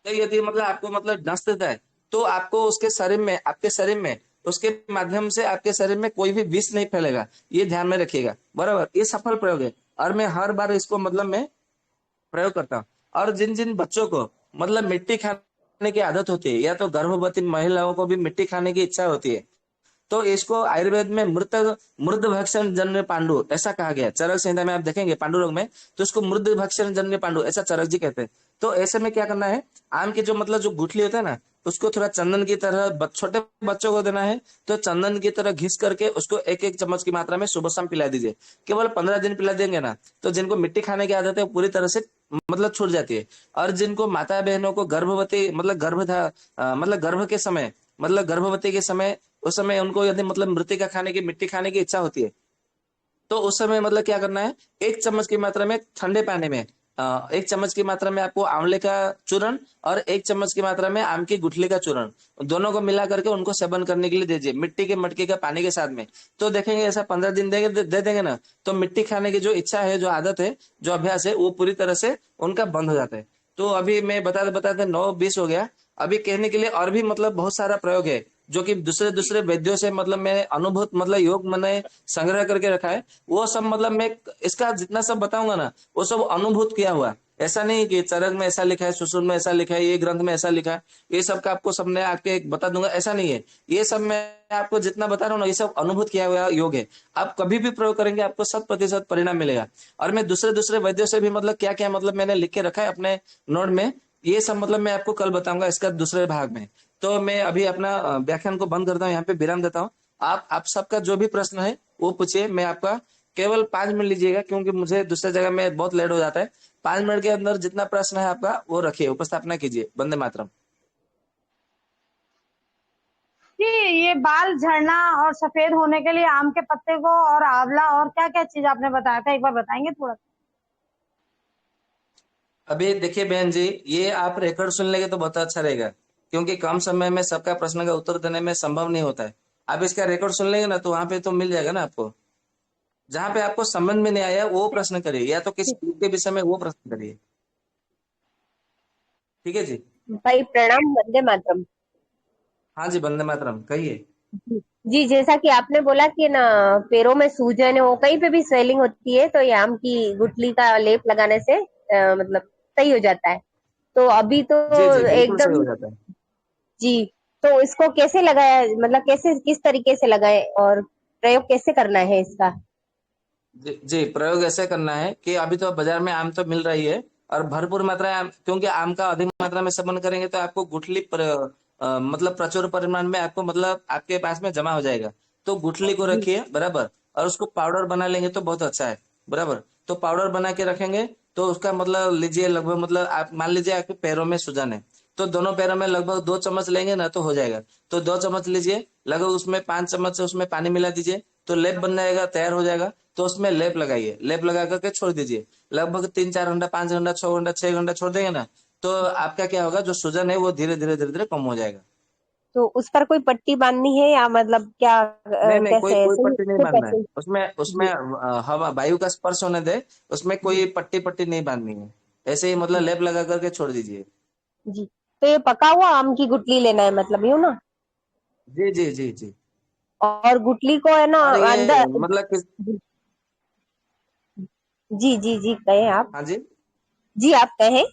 तो यदि मतलब आपको मतलब डस देता है, तो आपको उसके शरीर में, आपके शरीर में, उसके माध्यम से आपके शरीर में कोई भी विष नहीं फैलेगा। ये ध्यान में रखिएगा, बराबर। ये सफल प्रयोग है और मैं हर बार इसको मतलब मैं प्रयोग करता हूँ। और जिन जिन बच्चों को मतलब मिट्टी खाने की आदत होती है, या तो गर्भवती महिलाओं को भी मिट्टी खाने की इच्छा होती है, तो इसको आयुर्वेद में मृत मृद भक्षण जन्य पांडु ऐसा कहा गया है। चरक संहिता में आप देखेंगे पांडु रोग में, तो इसको मृद भक्षण जन्य पांडु ऐसा चरक जी कहते हैं। तो ऐसे में क्या करना है, आम की जो मतलब जो गुठली होता है ना, उसको थोड़ा चंदन की तरह छोटे बच्चों को देना है, तो चंदन की तरह घिस करके उसको 1-1 चम्मच की मात्रा में सुबह शाम पिला दीजिए। केवल 15 दिन पिला देंगे ना, तो जिनको मिट्टी खाने की आदत है वो पूरी तरह से मतलब छूट जाती है। और जिनको माता बहनों को गर्भवती मतलब गर्भ था मतलब गर्भ के समय, मतलब गर्भवती के समय उस समय उनको यदि मतलब मृतिका खाने की, मिट्टी खाने की इच्छा होती है, तो उस समय मतलब क्या करना है, 1 चम्मच की मात्रा में ठंडे पानी में 1 चम्मच की मात्रा में आपको आंवले का चूर्ण और 1 चम्मच की मात्रा में आम की गुठली का चूर्ण, दोनों को मिला करके उनको सेवन करने के लिए दीजिए, मिट्टी के मटके का पानी के साथ में। तो देखेंगे ऐसा 15 दिन दे देंगे ना, तो मिट्टी खाने की जो इच्छा है, जो आदत है, जो अभ्यास है, वो पूरी तरह से उनका बंद हो जाता है। तो अभी मैं बताते बताते 9-20 हो गया। अभी कहने के लिए और भी मतलब बहुत सारा प्रयोग है, जो कि दूसरे दूसरे वैद्यों से मतलब मैंने अनुभूत मतलब योग मैंने संग्रह करके रखा है। वो सब मतलब मैं इसका जितना सब बताऊंगा ना, वो सब अनुभूत किया हुआ। ऐसा नहीं कि चरक में ऐसा लिखा है, सुश्रुत में ऐसा लिखा है, ये ग्रंथ में ऐसा लिखा है, ये सब का आपको सबने आके बता दूंगा, ऐसा नहीं है। ये सब मैं आपको जितना बता रहा हूँ ना, ये सब अनुभूत किया हुआ योग है। आप कभी भी प्रयोग करेंगे, आपको 100% परिणाम मिलेगा। और मैं दूसरे दूसरे वैद्यों से भी मतलब क्या क्या मतलब मैंने लिख के रखा है अपने नोट में, ये सब मतलब मैं आपको कल बताऊंगा इसका दूसरे भाग में। तो मैं अभी अपना व्याख्यान को बंद करता हूँ, यहाँ पे विराम देता हूँ। आप सबका जो भी प्रश्न है वो पूछिए, मैं आपका केवल 5 मिनट लीजिएगा, क्योंकि मुझे दूसरी जगह में बहुत लेट हो जाता है। 5 मिनट के अंदर जितना प्रश्न है आपका वो रखिए, उपस्थापना कीजिए। वंदे मातरम। जी, ये बाल झड़ना और सफेद होने के लिए आम के पत्ते को और आंवला और क्या क्या चीज आपने बताया था, एक बार बताएंगे थोड़ा? अभी देखिए बहन जी, ये आप रिकॉर्ड सुन लेंगे तो बहुत अच्छा रहेगा, क्योंकि कम समय में सबका प्रश्न का उत्तर देने में संभव नहीं होता है। आप इसका रिकॉर्ड सुन लेंगे ना, तो वहां पे तो मिल जाएगा ना आपको। जहां पे आपको समझ में नहीं आया वो प्रश्न करिए, या तो किसी चीज के विषय में वो प्रश्न करिए। ठीक है जी। भाई प्रणाम, वंदे मातरम। हाँ जी, वंदे मातरम, कहिए। जी जी, जैसा कि आपने बोला कि ना पैरों में सूजन हो, कहीं पे भी स्वेलिंग होती है तो ये आम की गुठली का लेप लगाने से मतलब सही हो जाता है। तो अभी तो जी जी, बिल्कुल सही एकदम। हो जाता है। जी, तो इसको कैसे लगाया, मतलब कैसे किस तरीके से लगाए और प्रयोग कैसे करना है इसका? जी जी, प्रयोग ऐसे करना है कि अभी तो बाजार में आम तो मिल रही है, और भरपूर मात्रा में क्योंकि आम का अधिक मात्रा में सेवन करेंगे तो आपको गुठली मतलब प्रचुर परिमाण में आपको मतलब आपके पास में जमा हो जाएगा। तो गुठली को जी रखिए बराबर, और उसको पाउडर बना लेंगे तो बहुत अच्छा है। बराबर, तो पाउडर बना के रखेंगे, तो उसका मतलब लीजिए लगभग, मतलब आप मान लीजिए आपके पैरों में सूजन है, तो दोनों पैरों में लगभग 2 चम्मच लेंगे ना तो हो जाएगा। तो 2 चम्मच लीजिए, लगभग उसमें 5 चम्मच से उसमें पानी मिला दीजिए, तो लेप बन जाएगा, तैयार हो जाएगा। तो उसमें लेप लगाइए, लेप लगा करके छोड़ दीजिए, लगभग 3-4 घंटा, 5 घंटा, 6 घंटा, 6 घंटा छोड़ देंगे ना, तो आपका क्या होगा, जो सूजन है वो धीरे धीरे धीरे धीरे कम हो जाएगा। तो उस पर कोई पट्टी बांधनी है या मतलब क्या, नहीं नहीं, कोई कैसे कोई ऐसे ही पट्टी नहीं सिर्फ बांधना है ऐसे ही? उसमें, उसमें जी हवा वायु का स्पर्श होने दे, उसमें कोई पट्टी पट्टी नहीं बांधनी है। ऐसे ही मतलब जी लेप लगा करके छोड़ दीजिए। जी। तो ये पका हुआ आम की गुठली लेना है, मतलब यूं ना? जी जी जी जी। और गुठली को है ना और ये अंदर? मतलब किस, जी जी जी, कहें आप। हाँ जी। जी आप कहें।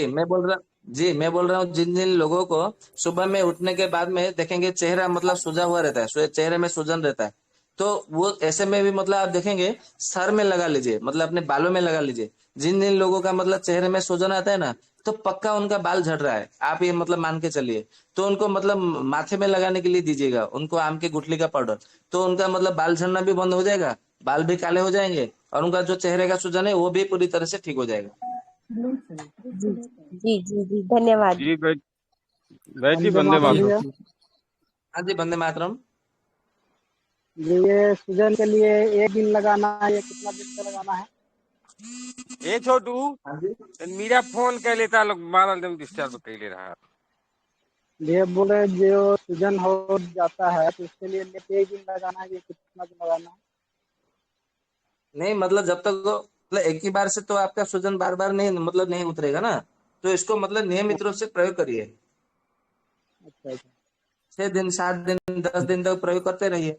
मैं बोल रहा हूँ, जिन जिन लोगों को सुबह में उठने के बाद में देखेंगे चेहरा मतलब सूजा हुआ रहता है, चेहरे में सूजन रहता है, तो वो ऐसे में भी मतलब आप देखेंगे सर में लगा लीजिए, मतलब अपने बालों में लगा लीजिए। जिन जिन लोगों का मतलब चेहरे में सूजन आता है ना, तो पक्का उनका बाल झड़ रहा है, आप ये मतलब मान के चलिए। तो उनको मतलब माथे में लगाने के लिए दीजिएगा उनको आम की गुठली का पाउडर, तो उनका मतलब बाल झड़ना भी बंद हो जाएगा, बाल भी काले हो जाएंगे, और उनका जो चेहरे का सूजन है वो भी पूरी तरह से ठीक हो जाएगा। जी जी जी जी, धन्यवाद। जी वैद जी, वंदे वंदे मातरम जी मातरम। भैया। हाँ जी, वंदे मातरम। ये सूजन के लिए 1 दिन लगाना है, ये कितना दिन से लगाना है? ए छोटू, हाँ जी। मेरा फोन कर लेता लोग मारा एकदम डिस्टर्ब कर ले रहा। ये बोले जो सूजन हो जाता है तो उसके लिए 1 दिन लगाना है, ये कितना दिन लगाना है? नहीं मतलब जब तक मतलब एक ही बार से तो आपका सूजन बार बार नहीं मतलब नहीं उतरेगा ना, तो इसको मतलब नियमित रूप से प्रयोग करिए। अच्छा अच्छा, 6 दिन, 7 दिन, 10 दिन तक प्रयोग करते रहिए।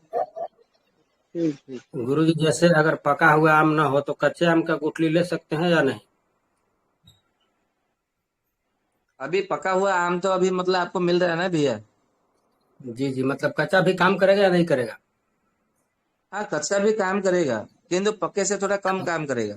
ठीक ठीक। गुरुजी, जैसे अगर पका हुआ आम ना हो तो कच्चे आम का गुठली ले सकते हैं या नहीं? अभी पका हुआ आम तो अभी मतलब आपको मिल रहा है ना भैया। जी जी, मतलब कच्चा भी काम करेगा या नहीं करेगा? हाँ, कच्चा भी काम करेगा, किंतु पक्के से थोड़ा कम काम करेगा।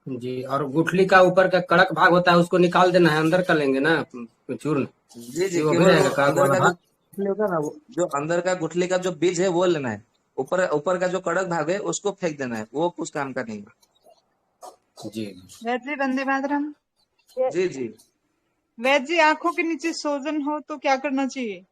जी, और गुठली का ऊपर का कड़क भाग होता है उसको निकाल देना है, अंदर का लेंगे ना चूर्ण, जी जी, कि वो भी केवल वो रहेगा का अंदर वाला का जो भाग? गुठली होगा ना, जो अंदर का गुठली का जो बीज है वो लेना है। ऊपर ऊपर का जो कड़क भाग है उसको फेंक देना है, वो कुछ काम का नहीं है। जी वैद जी वंदे मातरम। जी जी। वैद जी, आंखों के नीचे सोजन हो तो क्या करना चाहिए?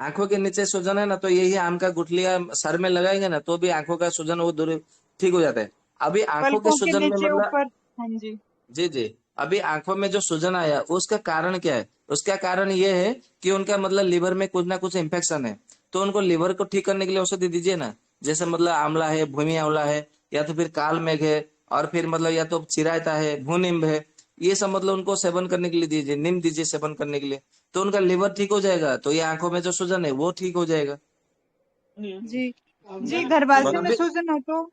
आंखों के नीचे सूजन है ना, तो यही आम का गुठलिया सर में लगाएंगे ना, तो भी आंखों का सूजन वो दूर ठीक हो जाता है। अभी आंखों के पलकों के सूजन में नीचे मतलब, ऊपर। हाँ जी। जी जी, अभी आंखों में जो सूजन आया उसका कारण क्या है? उसका कारण ये है कि उनका मतलब लीवर में कुछ ना कुछ इन्फेक्शन है। तो उनको लीवर को ठीक करने के लिए औषधि दीजिए ना। जैसे मतलब आंवला है, भूमि आंवला है, या तो फिर काल मेघ है, और फिर मतलब या तो चिरायता है, भूनिम्ब है। ये सब मतलब उनको सेवन करने के लिए दीजिए, नीम दीजिए सेवन करने के लिए। तो उनका लीवर ठीक हो जाएगा, तो ये आंखों में जो सूजन है वो ठीक हो जाएगा। जी जी, गर्भाशय में अभी सूजन हो तो?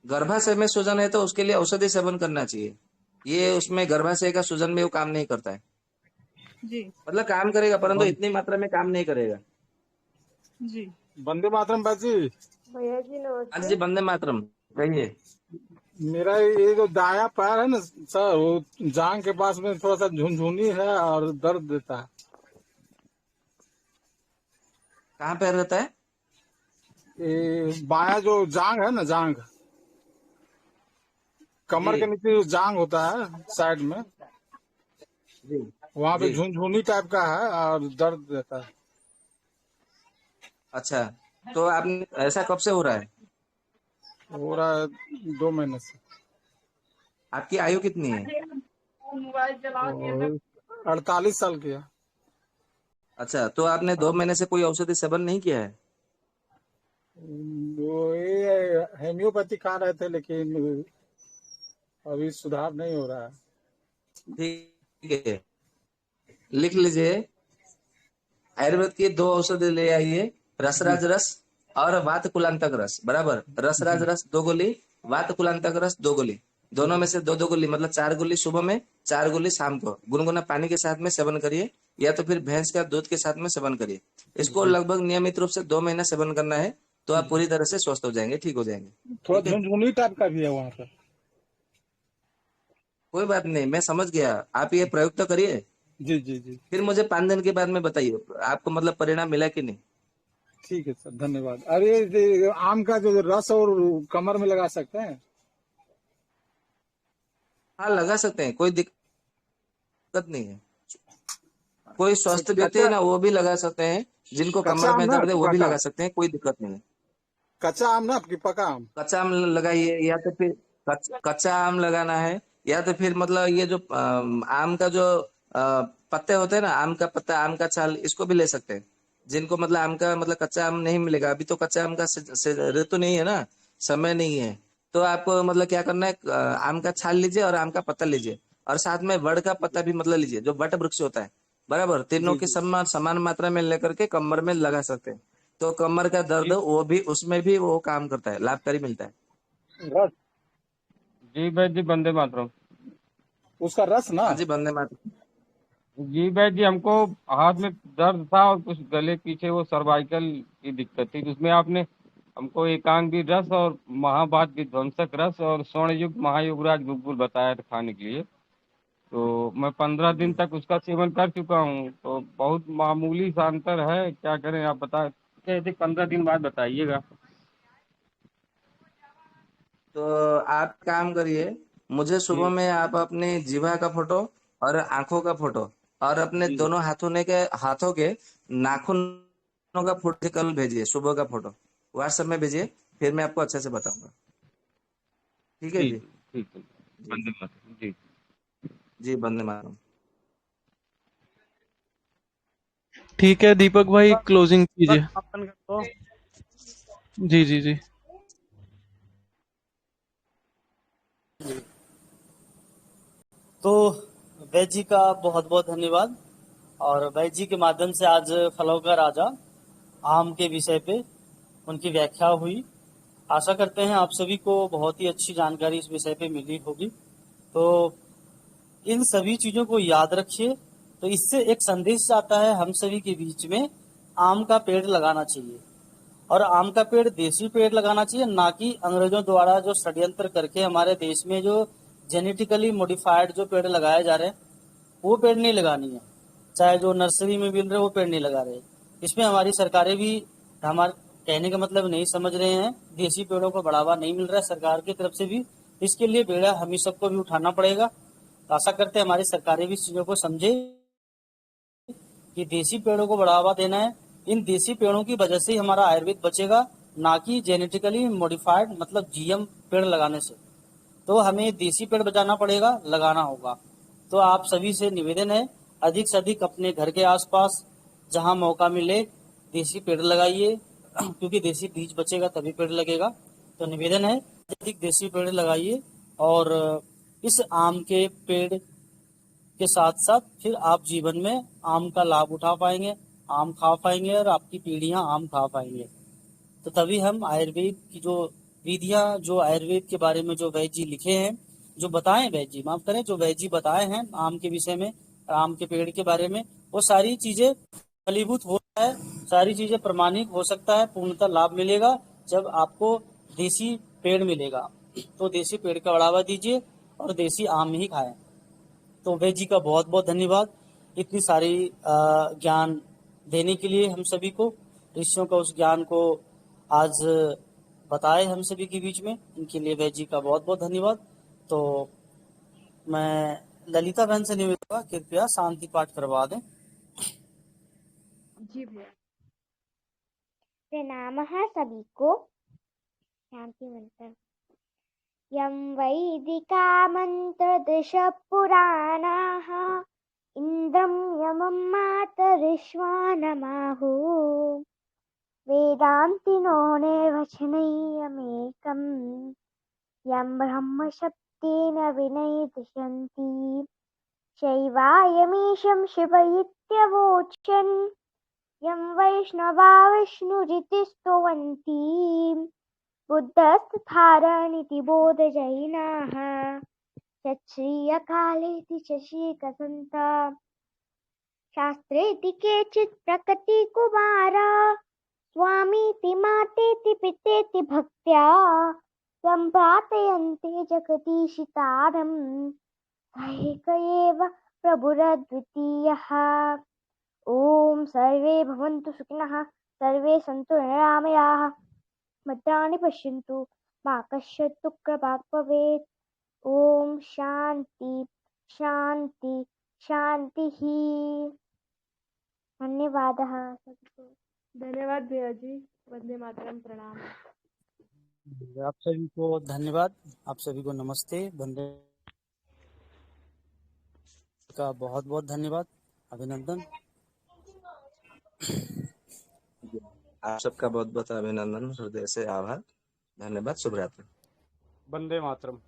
गर्भाशय में सूजन है तो उसके लिए औषधि सेवन करना चाहिए। ये उसमें गर्भाशय का सूजन में वो काम नहीं करता है। जी मतलब काम करेगा, परंतु इतनी मात्रा में काम नहीं करेगा। जी। वंदे मातरम बाजी। भैया जी हाँ नमस्ते। जी, वंदे मातरम कहिए। मेरा ये जो दाया पैर है ना सर, वो जांग के पास में थोड़ा सा झुनझुनी है और दर्द देता है। कहाँ पैर रहता है? ये बाया जो जांग है ना, जांग कमर जी के नीचे जो जांग होता है साइड में, जी वहां पे जी। झुनझुनी टाइप का है और दर्द देता है। अच्छा, तो आपने ऐसा कब से हो रहा है? हो रहा है 2 महीने से। आपकी आयु कितनी है? और 48 साल की है। अच्छा, तो आपने 2 महीने से कोई औषधि सेवन नहीं किया है? वो ये हेम्योपैथी खा रहे थे, लेकिन अभी सुधार नहीं हो रहा है। ठीक है, लिख लीजिए। आयुर्वेद की 2 औषधि ले आइए, जी रसराज रस और वात कुलांतक रस। बराबर, रसराज जी रस 2 गोली, वात कुलांतक रस 2 गोली। दोनों में से 2-2 गोली, मतलब 4 गोली सुबह में, 4 गोली शाम को गुनगुना पानी के साथ में सेवन करिए, या तो फिर भैंस का दूध के साथ में सेवन करिए। इसको जी। लगभग नियमित रूप से 2 महीना सेवन करना है, तो आप पूरी तरह से स्वस्थ हो जाएंगे, ठीक हो जाएंगे। थोड़ा ठीक है, झुनझुनी टाइप का भी है वहां पे। कोई बात नहीं, मैं समझ गया। आप ये प्रयोग तो करिए, जी जी जी। फिर मुझे 5 दिन के बाद में बताइए आपको मतलब परिणाम मिला कि नहीं। ठीक है सर, धन्यवाद। अरे ये आम का जो रस और कमर में लगा सकते हैं? हाँ, लगा सकते हैं, कोई दिक्कत नहीं है। कोई स्वस्थ व्यक्ति है कच्चा ना, वो भी लगा सकते हैं। जिनको कच्चा कमर आम में ना दर्द है कि वो भी पका? लगा सकते हैं, कोई दिक्कत नहीं है। कच्चा आम ना कि पका आम? कच्चा आम लगाइए, या तो फिर कच्चा आम लगाना है, या तो फिर मतलब ये जो आम का जो पत्ते होते हैं ना, आम का पत्ता, आम का छाल, इसको भी ले सकते हैं। जिनको मतलब आम का मतलब कच्चा आम नहीं मिलेगा, अभी तो कच्चा आम का ऋतु नहीं है ना, समय नहीं है। तो आपको मतलब क्या करना है, आम का छाल लीजिए और आम का पत्ता लीजिए, और साथ में वड़ का पत्ता भी मतलब लीजिए, जो वट वृक्ष होता है। बराबर, तीनों जी की जी समान समान मात्रा में लेकर के कमर में लगा सकते हैं। तो कमर का दर्द वो भी, उसमें भी वो काम करता है, लाभकारी मिलता है। रस, जी वैद्य जी, वंदे मातरम। उसका रस ना? हाँ जी, वंदे मातरम। जी वैद्य जी, हमको हाथ में दर्द था और कुछ गले पीछे वो सर्वाइकल की दिक्कत थी, तो उसमें आपने हमको एकांगी रस और महाभारत विध्वंसक रस और स्वर्णयुक्त महायुगराज गुग्गुल बताया था खाने के लिए। तो मैं 15 दिन जी, तक उसका सेवन कर चुका हूँ, तो बहुत मामूली सा अंतर है, क्या करें आप बता कहते 15 दिन बाद बताइएगा। तो आप काम करिए, मुझे सुबह जी में आप अपनी जीवा का फोटो और आंखों का फोटो और अपने जी दोनों हाथों के नाखूनों का फोटो कल भेजिए, सुबह का फोटो व्हाट्सएप में भेजिए, फिर मैं आपको अच्छे से बताऊंगा। ठीक है जी जी। ठीक है। जी वंदे मातरम जी। जी, वंदे मातरम। ठीक है दीपक भाई, क्लोजिंग पर कीजिए। समापन कर दो। जी जी जी। तो वैद्य जी का बहुत बहुत धन्यवाद। और वैद्य जी के माध्यम से आज फलों का राजा आम के विषय पे उनकी व्याख्या हुई। आशा करते हैं आप सभी को बहुत ही अच्छी जानकारी इस विषय पे मिली होगी। तो इन सभी चीजों को याद रखिए। तो इससे एक संदेश आता है हम सभी के बीच में, आम का पेड़ लगाना चाहिए। और आम का पेड़ देसी पेड़ लगाना चाहिए, ना कि अंग्रेजों द्वारा जो षड्यंत्र करके हमारे देश में जो जेनेटिकली मॉडिफाइड जो पेड़ लगाए जा रहे हैं वो पेड़ नहीं लगानी है। चाहे जो नर्सरी में मिल रहे वो पेड़ नहीं लगा रहे। इसमें हमारी सरकारें भी हमारे कहने का मतलब नहीं समझ रहे हैं। देसी पेड़ों को बढ़ावा नहीं मिल रहा है सरकार की तरफ से भी। इसके लिए बेड़ा हम ही सबको भी उठाना पड़ेगा। तो आशा करते हैं हमारी सरकारें भी इस चीजों को समझे कि देसी पेड़ों को बढ़ावा देना है, इन देसी पेड़ों की वजह से ही हमारा आयुर्वेद बचेगा, ना कि जेनेटिकली मॉडिफाइड मतलब जीएम पेड़ लगाने से। तो हमें देसी पेड़ बचाना पड़ेगा, लगाना होगा। तो आप सभी से निवेदन है, अधिक से अधिक अपने घर के आसपास जहां मौका मिले देसी पेड़ लगाइए, क्योंकि देसी बीज बचेगा तभी पेड़ लगेगा। तो निवेदन है, अधिक देसी पेड़ लगाइए और इस आम के पेड़ के साथ साथ फिर आप जीवन में आम का लाभ उठा पाएंगे, आम खा पाएंगे और आपकी पीढ़ियां आम खा पाएंगे। तो तभी हम आयुर्वेद की जो विधियां, जो आयुर्वेद के बारे में जो वैद्य जी लिखे हैं, जो बताएं वैद्य जी, माफ करें, जो वैद्य जी बताए हैं आम के विषय में, आम के पेड़ के बारे में, वो सारी चीजें फलीभूत हो है, सारी चीजें प्रमाणिक हो सकता है, पूर्णतः लाभ मिलेगा जब आपको देसी पेड़ मिलेगा। तो देसी पेड़ का बढ़ावा दीजिए और देसी आम ही खाएं। तो वैद्य जी का बहुत बहुत धन्यवाद, इतनी सारी ज्ञान देने के लिए हम सभी को, ऋषियों का उस ज्ञान को आज बताए हम सभी के बीच में, इनके लिए वैद्य जी का बहुत बहुत धन्यवाद। तो मैं ललिता बहन से निवेदन करूंगा, कृपया शांति पाठ करवा दें। जी भैया। प्रणामः सभी को। शांति मंत्र। यं वैदिका मंत्रदश पुराणाः इंद्रं यमं मातरिश्वानमाहुः वेदान्तिनो निर्वचनीयमेकम् यं ब्रह्मशब्देन विनैदिशन्ति शैवायमीशं शिव इत्यवोचन् यं वैष्णवा विष्णुरिति स्तुवन्ति बुद्धस्तथारणिति बोधजैनाः सच्छ्रियकालेति शशीकसन्ता शास्त्रेति केचित् प्रकृतिकुमारा स्वामीति मातेति पितेति भक्त्या सम्प्रार्थयन्ते जगदीशितारम् स एक एव प्रभुरद्वितीयः। ॐ सर्वे भवन्तु सुखिनः, सर्वे सन्तु निरामयाः, भद्राणि पश्यन्तु, मा कश्चित् दुःखभाग् भवेत्। ॐ शान्ति शान्ति शान्तिः। धन्यवादः सबको। धन्यवाद भैया जी। वंदे मातरम। प्रणाम। आप सभी को धन्यवाद, आप सभी को नमस्ते, वंदे का बहुत बहुत धन्यवाद, अभिनंदन। आप सबका बहुत बहुत अभिनंदन, हृदय से आभार, धन्यवाद, शुभ रात्रि। वंदे मातरम।